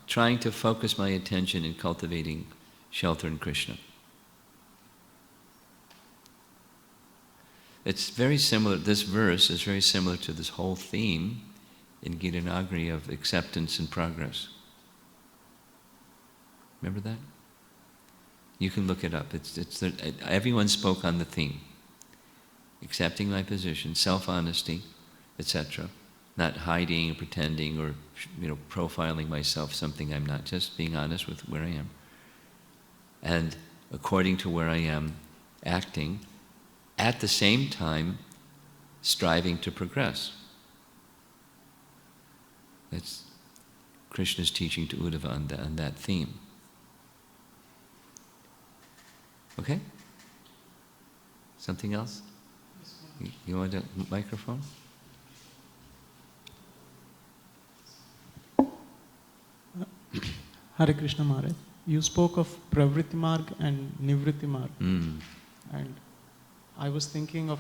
trying to focus my attention in cultivating shelter in Krishna. It's very similar, this verse is very similar to this whole theme in Gita Nagari of acceptance and progress. Remember that? You can look it up. Everyone spoke on the theme. Accepting my position, self-honesty, etc. Not hiding or pretending or profiling myself something I'm not, just being honest with where I am. And according to where I am, acting, at the same time striving to progress. That's Krishna's teaching to Uddhava on that theme. Okay? Something else? You want a microphone? Hare Krishna Maharaj. You spoke of Pravritti Marg and Nivritti Marg. And I was thinking of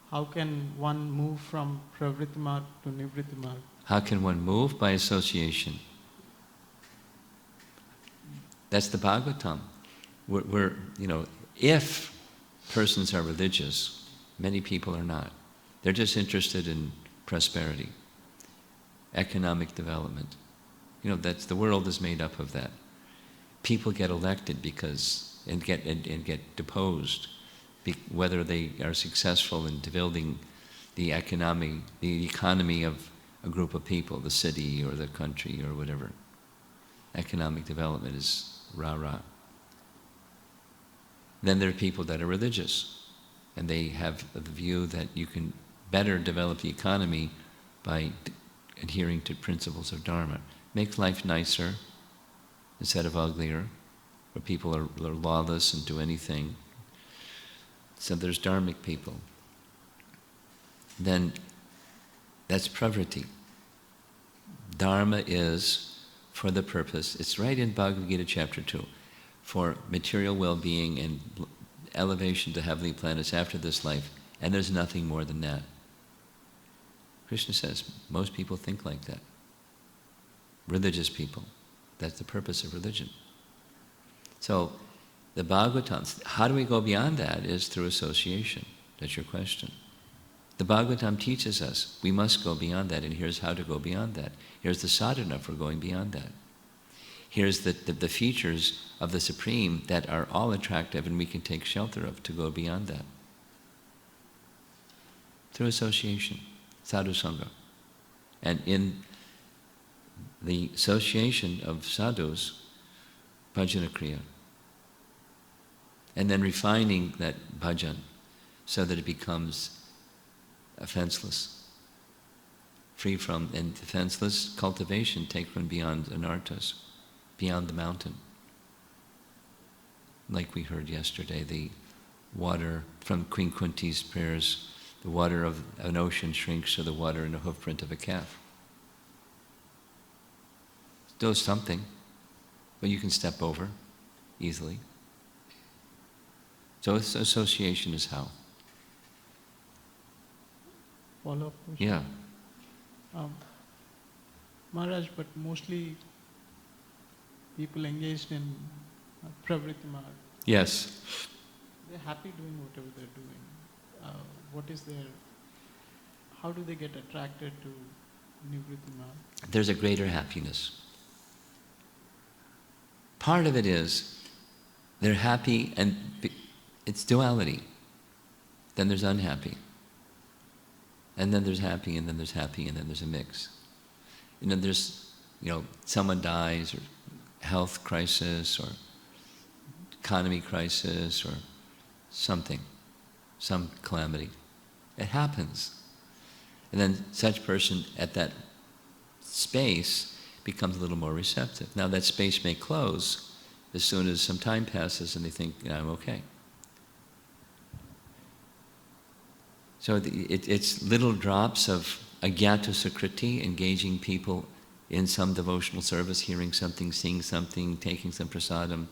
how can one move from Pravritti Marg to Nivritti Marg? How can one move? By association. That's the Bhagavatam. If persons are religious, many people are not. They're just interested in prosperity, economic development. The world is made up of that. People get elected and get deposed, whether they are successful in building the economy of a group of people, the city or the country or whatever. Economic development is rah-rah. Then there are people that are religious, and they have the view that you can better develop the economy by adhering to principles of Dharma. Make life nicer instead of uglier, where people are lawless and do anything. So there's dharmic people. Then that's pravritti. Dharma is for the purpose, it's right in Bhagavad Gita chapter 2, for material well-being and elevation to heavenly planets after this life, and there's nothing more than that. Krishna says, most people think like that. Religious people. That's the purpose of religion. So, the Bhagavatam, how do we go beyond that is through association. That's your question. The Bhagavatam teaches us we must go beyond that, and here's how to go beyond that. Here's the sadhana for going beyond that. Here's the features of the Supreme that are all attractive and we can take shelter of to go beyond that. Through association, sadhu sangha. And in the association of sadhus, bhajana kriya. And then refining that bhajan so that it becomes offenseless. Free from, and defenseless cultivation take one beyond anarthas, beyond the mountain. Like we heard yesterday, the water from Queen Kunti's prayers, the water of an ocean shrinks to the water in the hoofprint of a calf. Still something, but you can step over easily. So association is how. follow-up question? Yeah. Maharaj, but mostly people engaged in Pravritti Marg, Yes. they're happy doing whatever they're doing. How do they get attracted to Nivritti Marg? There's a greater happiness. Part of it is they're happy, and it's duality. Then there's unhappy. And then there's happy, and then there's happy, and then there's a mix. There's, someone dies, or health crisis, or economy crisis, or something, some calamity. It happens. And then such person at that space becomes a little more receptive. Now that space may close as soon as some time passes and they think, I'm okay. So it's little drops of agyata sukriti, engaging people in some devotional service, hearing something, seeing something, taking some prasadam,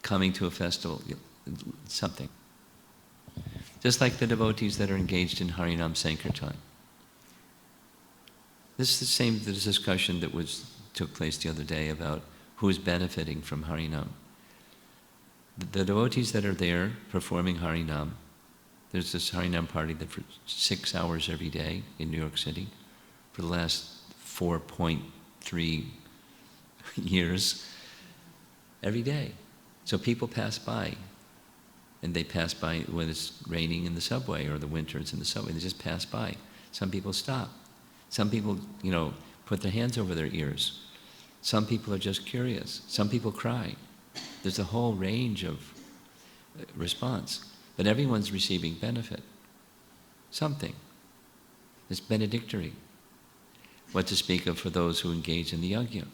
coming to a festival, something. Just like the devotees that are engaged in Harinam Sankirtan. This is the same discussion that took place the other day about who is benefiting from Harinam. The devotees that are there performing Harinam, there's this Harinam party that for 6 hours every day in New York City for the last 4.3 years, every day. So people pass by, and they pass by when it's raining in the subway, or the winter it's in the subway, they just pass by. Some people stop. Some people, put their hands over their ears. Some people are just curious. Some people cry. There's a whole range of response. But everyone's receiving benefit. Something. It's benedictory. What to speak of for those who engage in the yajna.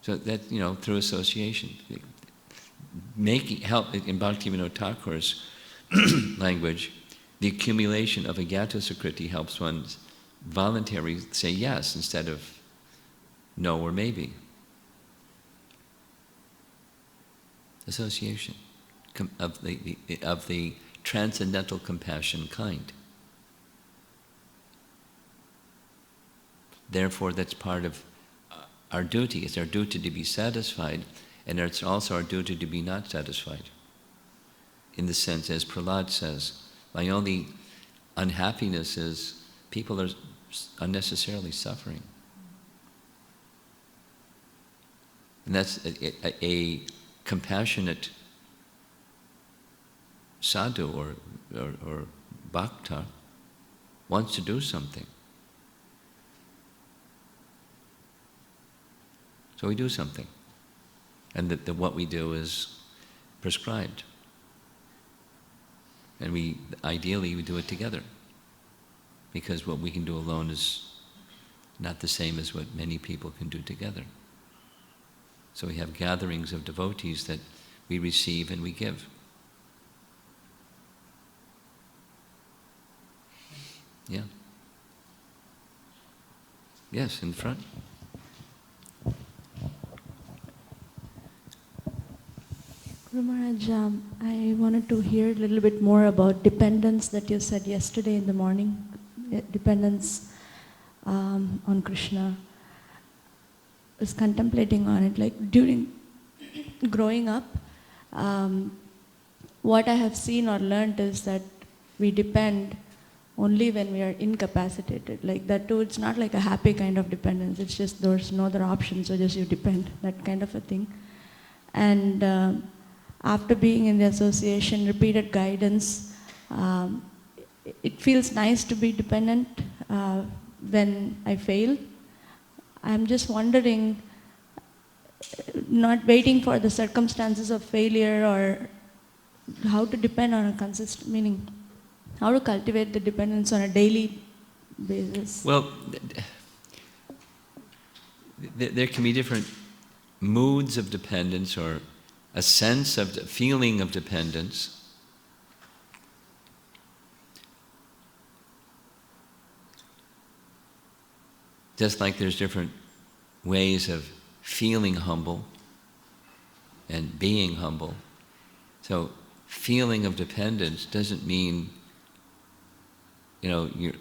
So that, through association. Help in Bhaktivinoda Thakur's language, the accumulation of agyata sukriti helps one voluntarily say yes instead of no or maybe. Association of the transcendental compassion kind. Therefore, that's part of our duty. It's our duty to be satisfied, and it's also our duty to be not satisfied. In the sense, as Prahlad says, my only unhappiness is people are unnecessarily suffering. And that's a compassionate sadhu or bhakta wants to do something. So we do something. And what we do is prescribed. And ideally we do it together. Because what we can do alone is not the same as what many people can do together. So we have gatherings of devotees that we receive and we give. Yeah. Yes, in front. Guru Maharaj, I wanted to hear a little bit more about dependence that you said yesterday in the morning. Dependence on Krishna. I was contemplating on it, like during growing up, what I have seen or learned is that we depend only when we are incapacitated. Like that too, it's not like a happy kind of dependence, it's just there's no other option, so just you depend, that kind of a thing. And after being in the association, repeated guidance, it feels nice to be dependent when I fail. I'm just wondering, not waiting for the circumstances of failure or how to depend on a consistent, meaning how to cultivate the dependence on a daily basis. Well, there can be different moods of dependence or a sense of the feeling of dependence. Just like there's different ways of feeling humble and being humble. So feeling of dependence doesn't mean, the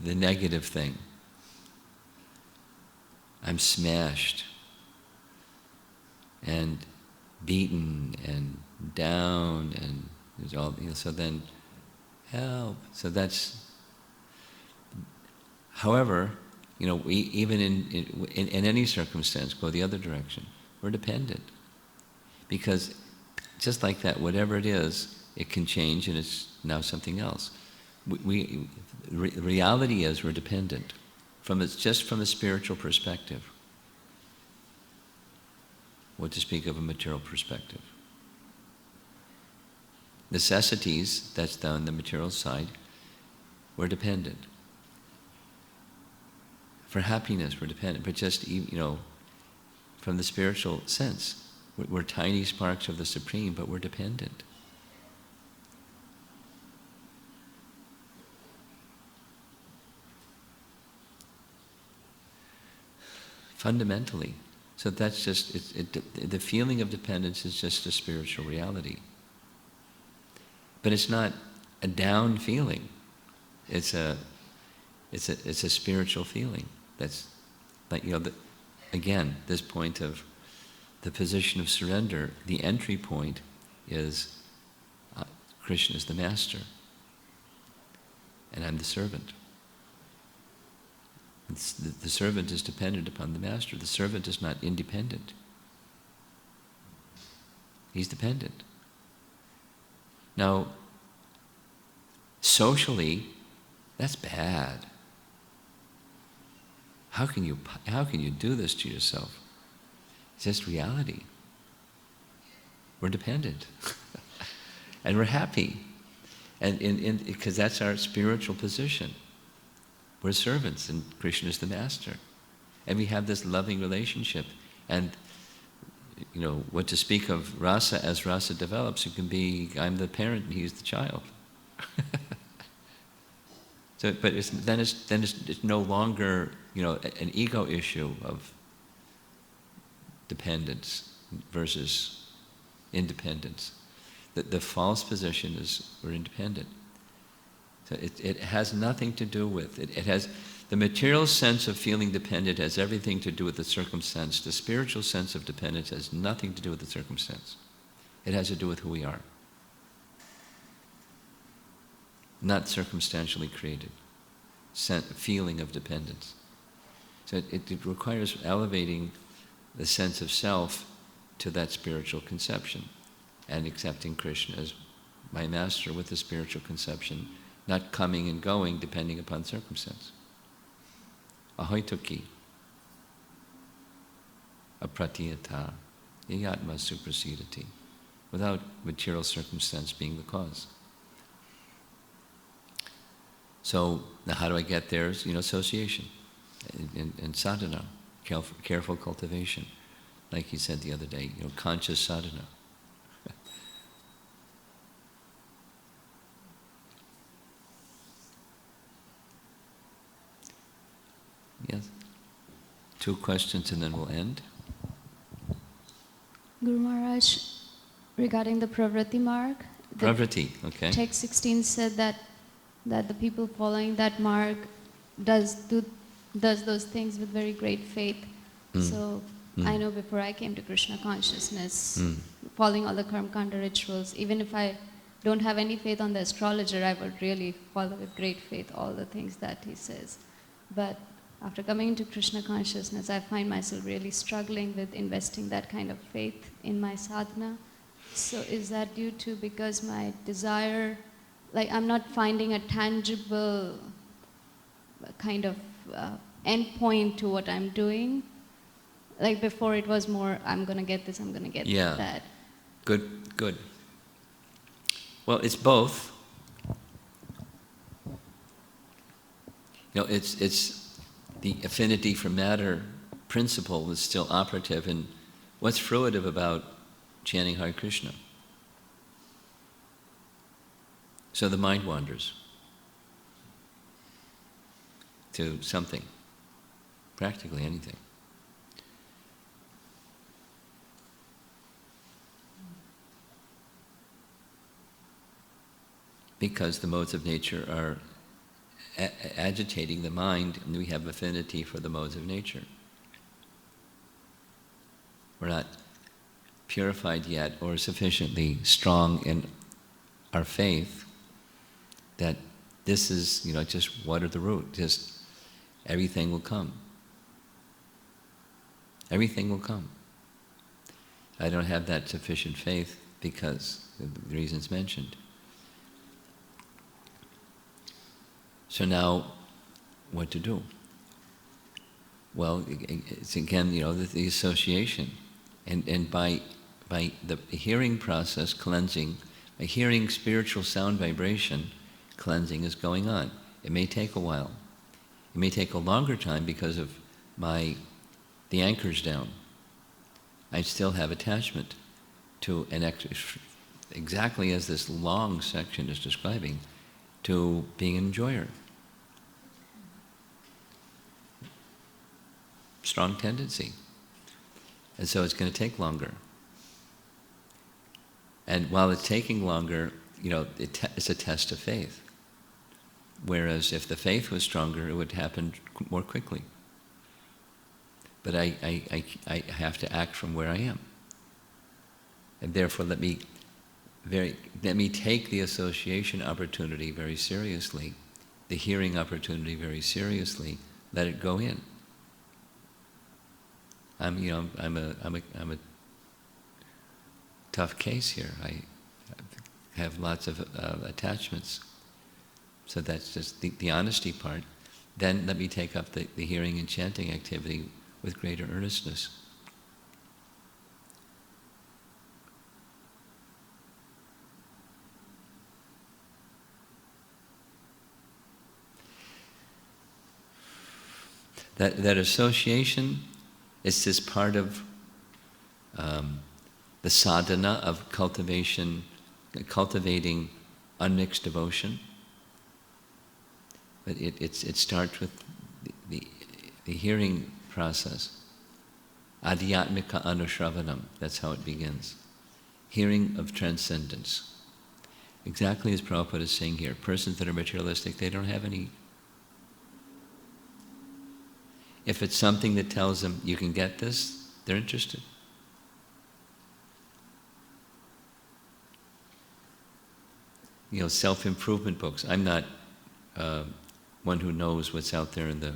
negative thing. I'm smashed and beaten and down and there's all, so then help. So that's, however, we even in any circumstance go the other direction. We're dependent. Because just like that, whatever it is, it can change and it's now something else. Reality is we're dependent. Just from a spiritual perspective. What to speak of a material perspective. Necessities, that's down the material side, we're dependent. For happiness, we're dependent. But just, from the spiritual sense, we're tiny sparks of the Supreme, but we're dependent. Fundamentally. So that's just, the feeling of dependence is just a spiritual reality. But it's not a down feeling. It's a spiritual feeling. That's like, again, this point of the position of surrender, the entry point is Krishna is the master, and I'm the servant. The servant is dependent upon the master. The servant is not independent. He's dependent. Now, socially, that's bad. How can you do this to yourself? It's just reality. We're dependent. And we're happy. And because that's our spiritual position. We're servants and Krishna is the master. And we have this loving relationship. And what to speak of rasa, as rasa develops, it can be, I'm the parent and he's the child. So, but then it's no longer, an ego issue of dependence versus independence. The false position is we're independent. So it has nothing to do with it. It has the material sense of feeling dependent has everything to do with the circumstance. The spiritual sense of dependence has nothing to do with the circumstance. It has to do with who we are. Not circumstantially created. Feeling of dependence. So it requires elevating the sense of self to that spiritual conception and accepting Krishna as my master with the spiritual conception, not coming and going depending upon circumstance. Ahoituki, apratiyata, yatma suprasidati, without material circumstance being the cause. So, now how do I get there? Association and sadhana, careful cultivation. Like he said the other day, conscious sadhana. Yes? 2 questions and then we'll end. Guru Maharaj, regarding the Pravriti marg. Pravriti, okay. Text 16 said that the people following that marg does those things with very great faith. So I know before I came to Krishna consciousness, following all the Karma Kanda rituals, even if I don't have any faith on the astrologer, I would really follow with great faith all the things that he says. But after coming into Krishna consciousness, I find myself really struggling with investing that kind of faith in my sadhana. So is that due to because my desire, like I'm not finding a tangible kind of end point to what I'm doing? Like before it was more, I'm going to get this, I'm going to get that. Good. Well, it's both. It's the affinity for matter principle is still operative, and what's fruitive about chanting Hare Krishna? So the mind wanders to something, practically anything. because the modes of nature are agitating the mind, and we have affinity for the modes of nature. We're not purified yet or sufficiently strong in our faith that this is, just water the root, just everything will come. Everything will come. I don't have that sufficient faith because of the reasons mentioned. So now, what to do? Well, it's again, the association. And by the hearing process, cleansing, by hearing spiritual sound vibration, cleansing is going on. It may take a while. It may take a longer time because of the anchor's down. I still have attachment to exactly as this long section is describing, to being an enjoyer. Strong tendency. And so it's going to take longer. And while it's taking longer, it's a test of faith. Whereas if the faith was stronger, it would happen more quickly. But I have to act from where I am. And therefore let me take the association opportunity very seriously, the hearing opportunity very seriously, let it go in. I'm a tough case here. I have lots of attachments. So that's just the honesty part. Then let me take up the hearing and chanting activity with greater earnestness. That association is just part of the sadhana of cultivating unmixed devotion. But it starts with the hearing process. Adhyatmika anushravanam, that's how it begins. Hearing of transcendence. Exactly as Prabhupada is saying here, persons that are materialistic, they don't have any. If it's something that tells them you can get this, they're interested. Self-improvement books. I'm not one who knows what's out there in the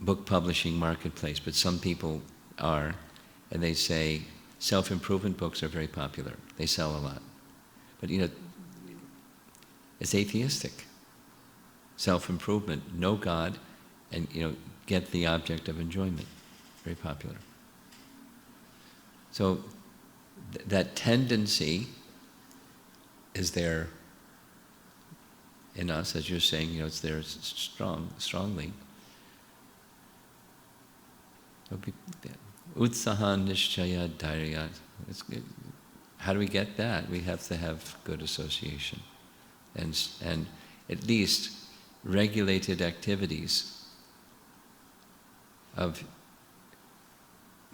book publishing marketplace, but some people are, and they say self-improvement books are very popular. They sell a lot. But it's atheistic. Self-improvement, know God, and get the object of enjoyment. Very popular. So that tendency is there in us, as you're saying, it's there strongly. Utsahan nishchaya dhairya. How do we get that? We have to have good association. And at least regulated activities of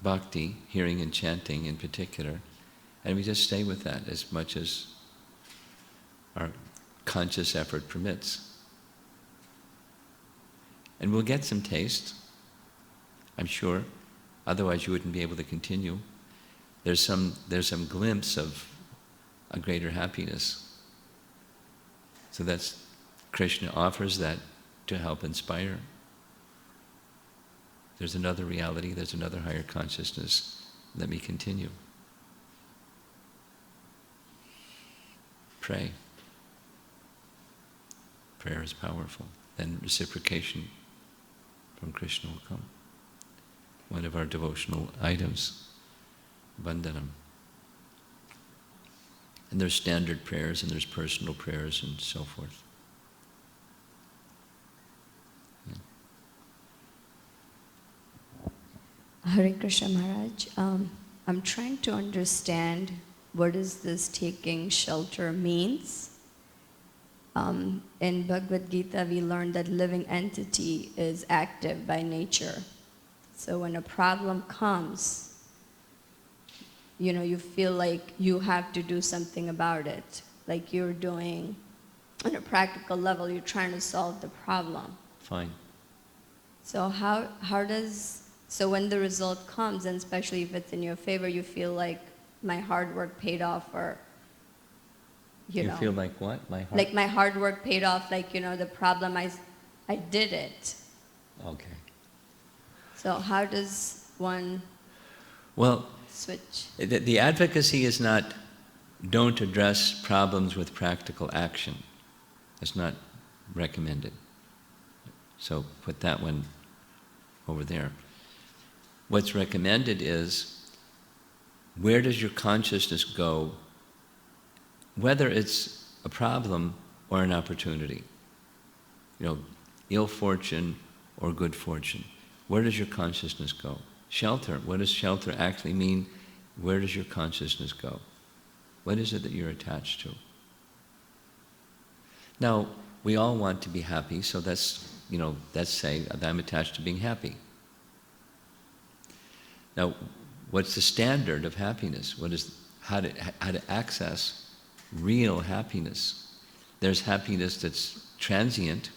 bhakti, hearing and chanting in particular, and we just stay with that as much as our conscious effort permits. And we'll get some taste, I'm sure, otherwise you wouldn't be able to continue. There's some glimpse of a greater happiness. So that's, Krishna offers that to help inspire. There's another reality, there's another higher consciousness. Let me continue. Pray. Prayer is powerful. Then reciprocation from Krishna will come. One of our devotional items, Bandhanam. And there's standard prayers and there's personal prayers and so forth. Hare Krishna Maharaj, I'm trying to understand what is this taking shelter means. In Bhagavad Gita, we learned that living entity is active by nature. So when a problem comes, you feel like you have to do something about it. like you're doing on a practical level, you're trying to solve the problem. Fine. So how does, so when the result comes, and especially if it's in your favor, you feel like my hard work paid off, or, you know. You feel like what? Like my hard work paid off, like, you know, the problem, I did it. Okay. So how does one switch? The advocacy is not, don't address problems with practical action. It's not recommended. So put that one over there. What's recommended is, where does your consciousness go, whether it's a problem or an opportunity? You know, ill fortune or good fortune. Where does your consciousness go? Shelter. What does shelter actually mean? Where does your consciousness go? What is it that you're attached to? Now, we all want to be happy, so that's, you know, let's say that I'm attached to being happy. Now, what's the standard of happiness? What is, how to access real happiness? There's happiness that's transient,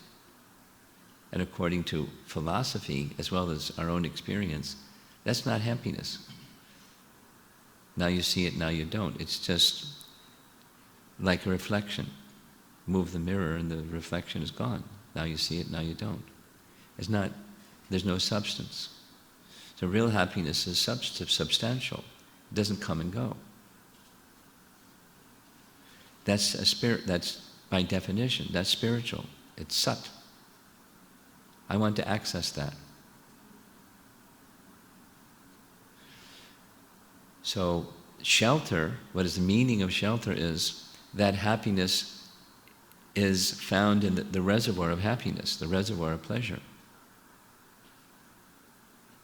and according to philosophy, as well as our own experience, that's not happiness. Now you see it, now you don't. It's just like a reflection. Move the mirror and the reflection is gone. Now you see it, now you don't. It's not, there's no substance. So real happiness is substantial. It doesn't come and go. That's a spirit, that's by definition, that's spiritual. It's sat. I want to access that. So shelter, what is the meaning of shelter, is that happiness is found in the reservoir of happiness, the reservoir of pleasure.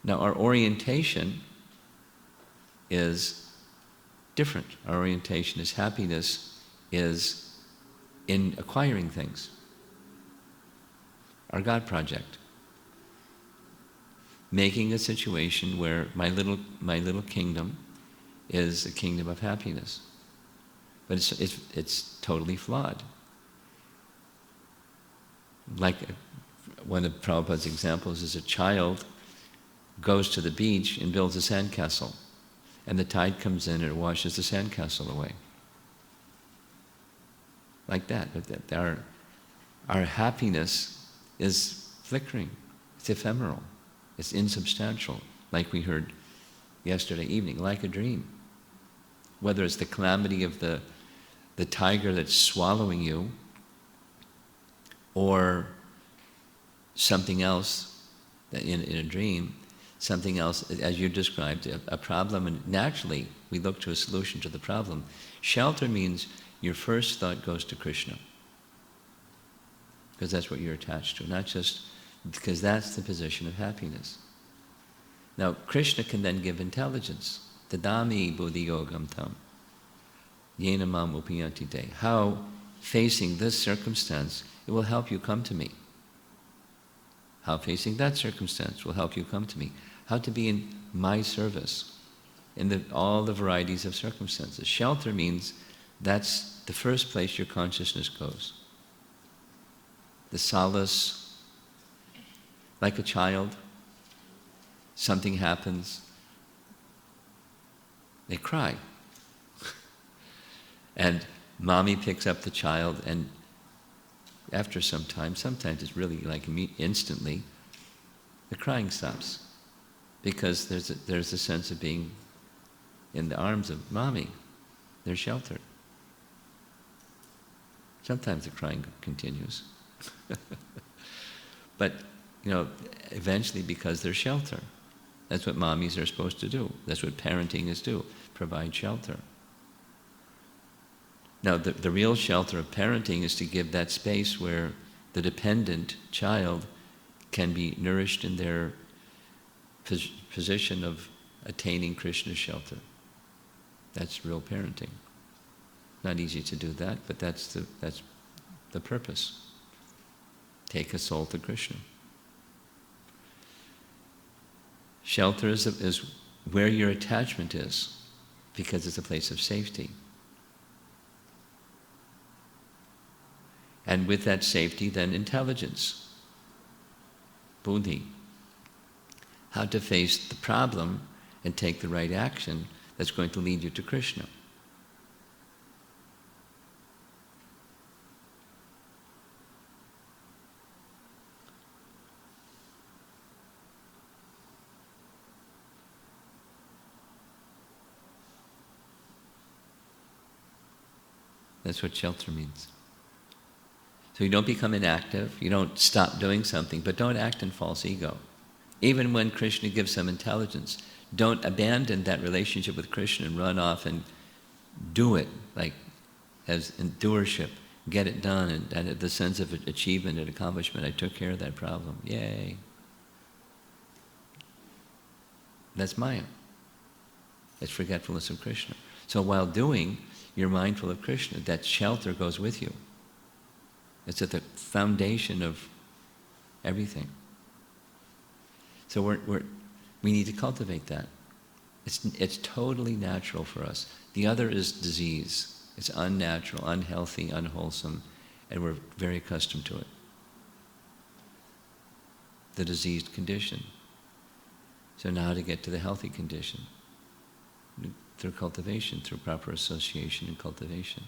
Now our orientation is different. Our orientation is happiness is in acquiring things. Our God project. Making a situation where my little kingdom is a kingdom of happiness. But it's totally flawed. Like one of Prabhupada's examples is a child goes to the beach and builds a sandcastle, and the tide comes in and it washes the sandcastle away. Like that. But our happiness is flickering, it's ephemeral, it's insubstantial, like we heard yesterday evening, like a dream. Whether it's the calamity of the tiger that's swallowing you, or something else in a dream, something else, as you described, a problem, and naturally we look to a solution to the problem. Shelter means your first thought goes to Krishna, because that's what you're attached to, not just because that's the position of happiness. Now, Krishna can then give intelligence. Tadami buddhi yogam tam, yena mam upayanti te. How, facing this circumstance, it will help you come to me. How facing that circumstance will help you come to me. How to be in my service in all the varieties of circumstances. Shelter means that's the first place your consciousness goes. The solace, like a child, something happens, they cry. And mommy picks up the child, and after some time, sometimes it's really like instantly, the crying stops. Because there's a sense of being in the arms of mommy. They're sheltered. Sometimes the crying continues. But, you know, eventually because they're shelter. That's what mommies are supposed to do. That's what parenting is do, provide shelter. Now, the real shelter of parenting is to give that space where the dependent child can be nourished in their position of attaining Krishna's shelter. That's real parenting. Not easy to do that, but that's the purpose. Take a soul to Krishna. Shelter is where your attachment is, because it's a place of safety. And with that safety, then intelligence, buddhi. How to face the problem and take the right action that's going to lead you to Krishna. That's what shelter means. So you don't become inactive, you don't stop doing something, but don't act in false ego. Even when Krishna gives some intelligence, don't abandon that relationship with Krishna and run off and do it, like as endurership, get it done, and the sense of achievement and accomplishment, I took care of that problem, yay. That's Maya. It's forgetfulness of Krishna. So while doing, you're mindful of Krishna. That shelter goes with you. It's at the foundation of everything. So we need to cultivate that. It's totally natural for us. The other is disease. It's unnatural, unhealthy, unwholesome, and we're very accustomed to it. The diseased condition. So now to get to the healthy condition. Through cultivation, through proper association and cultivation.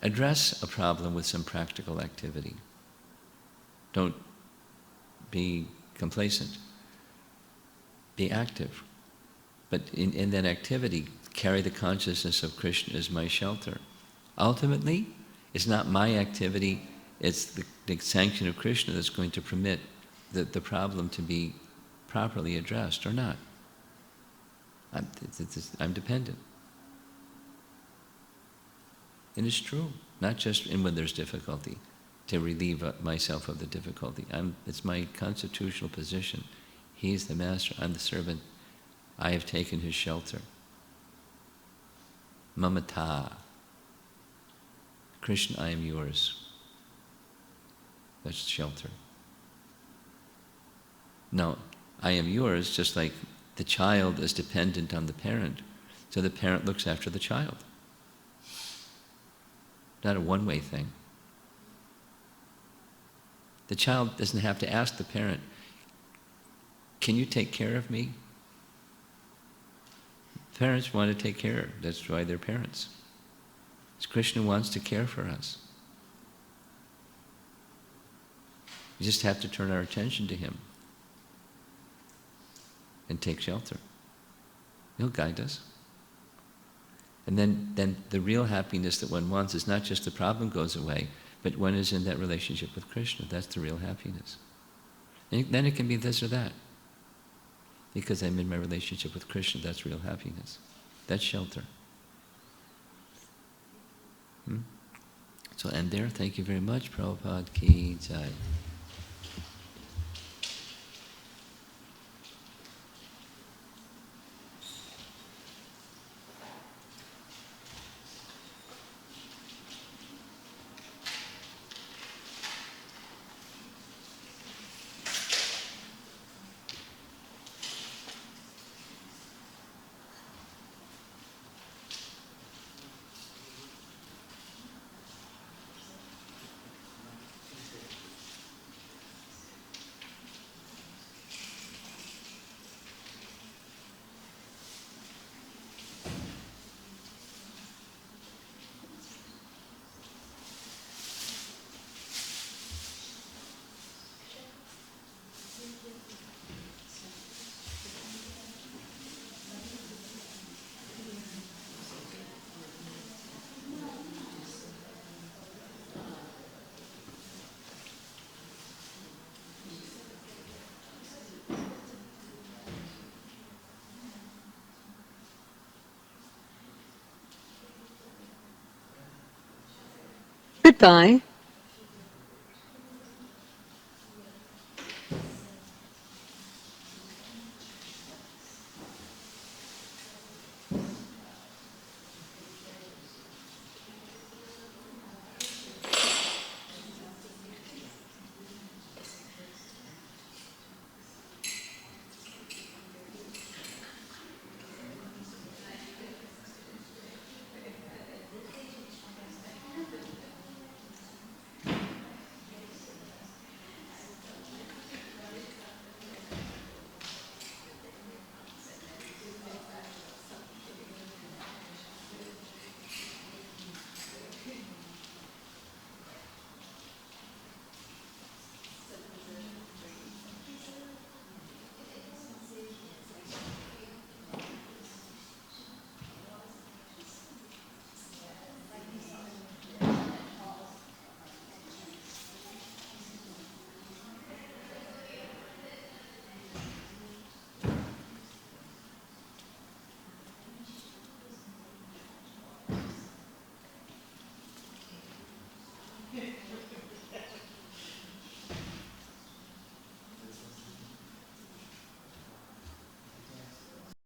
Address a problem with some practical activity. Don't be complacent. Be active. But in that activity, carry the consciousness of Krishna as my shelter. Ultimately, it's not my activity, it's the sanction of Krishna that's going to permit the problem to be properly addressed or not. I'm dependent. And it's true, not just when there's difficulty, to relieve myself of the difficulty. It's my constitutional position. He's the master, I'm the servant. I have taken his shelter. Mamata. Krishna, I am yours. That's shelter. Now, I am yours, just like the child is dependent on the parent, so the parent looks after the child. Not a one-way thing. The child doesn't have to ask the parent, can you take care of me? Parents want to take care, that's why they're parents. Krishna wants to care for us. We just have to turn our attention to him and take shelter. He'll guide us. And then the real happiness that one wants is not just the problem goes away, but one is in that relationship with Krishna. That's the real happiness. And then it can be this or that. Because I'm in my relationship with Krishna, that's real happiness. That's shelter. So end there. Thank you very much. Prabhupada ki jai. Goodbye.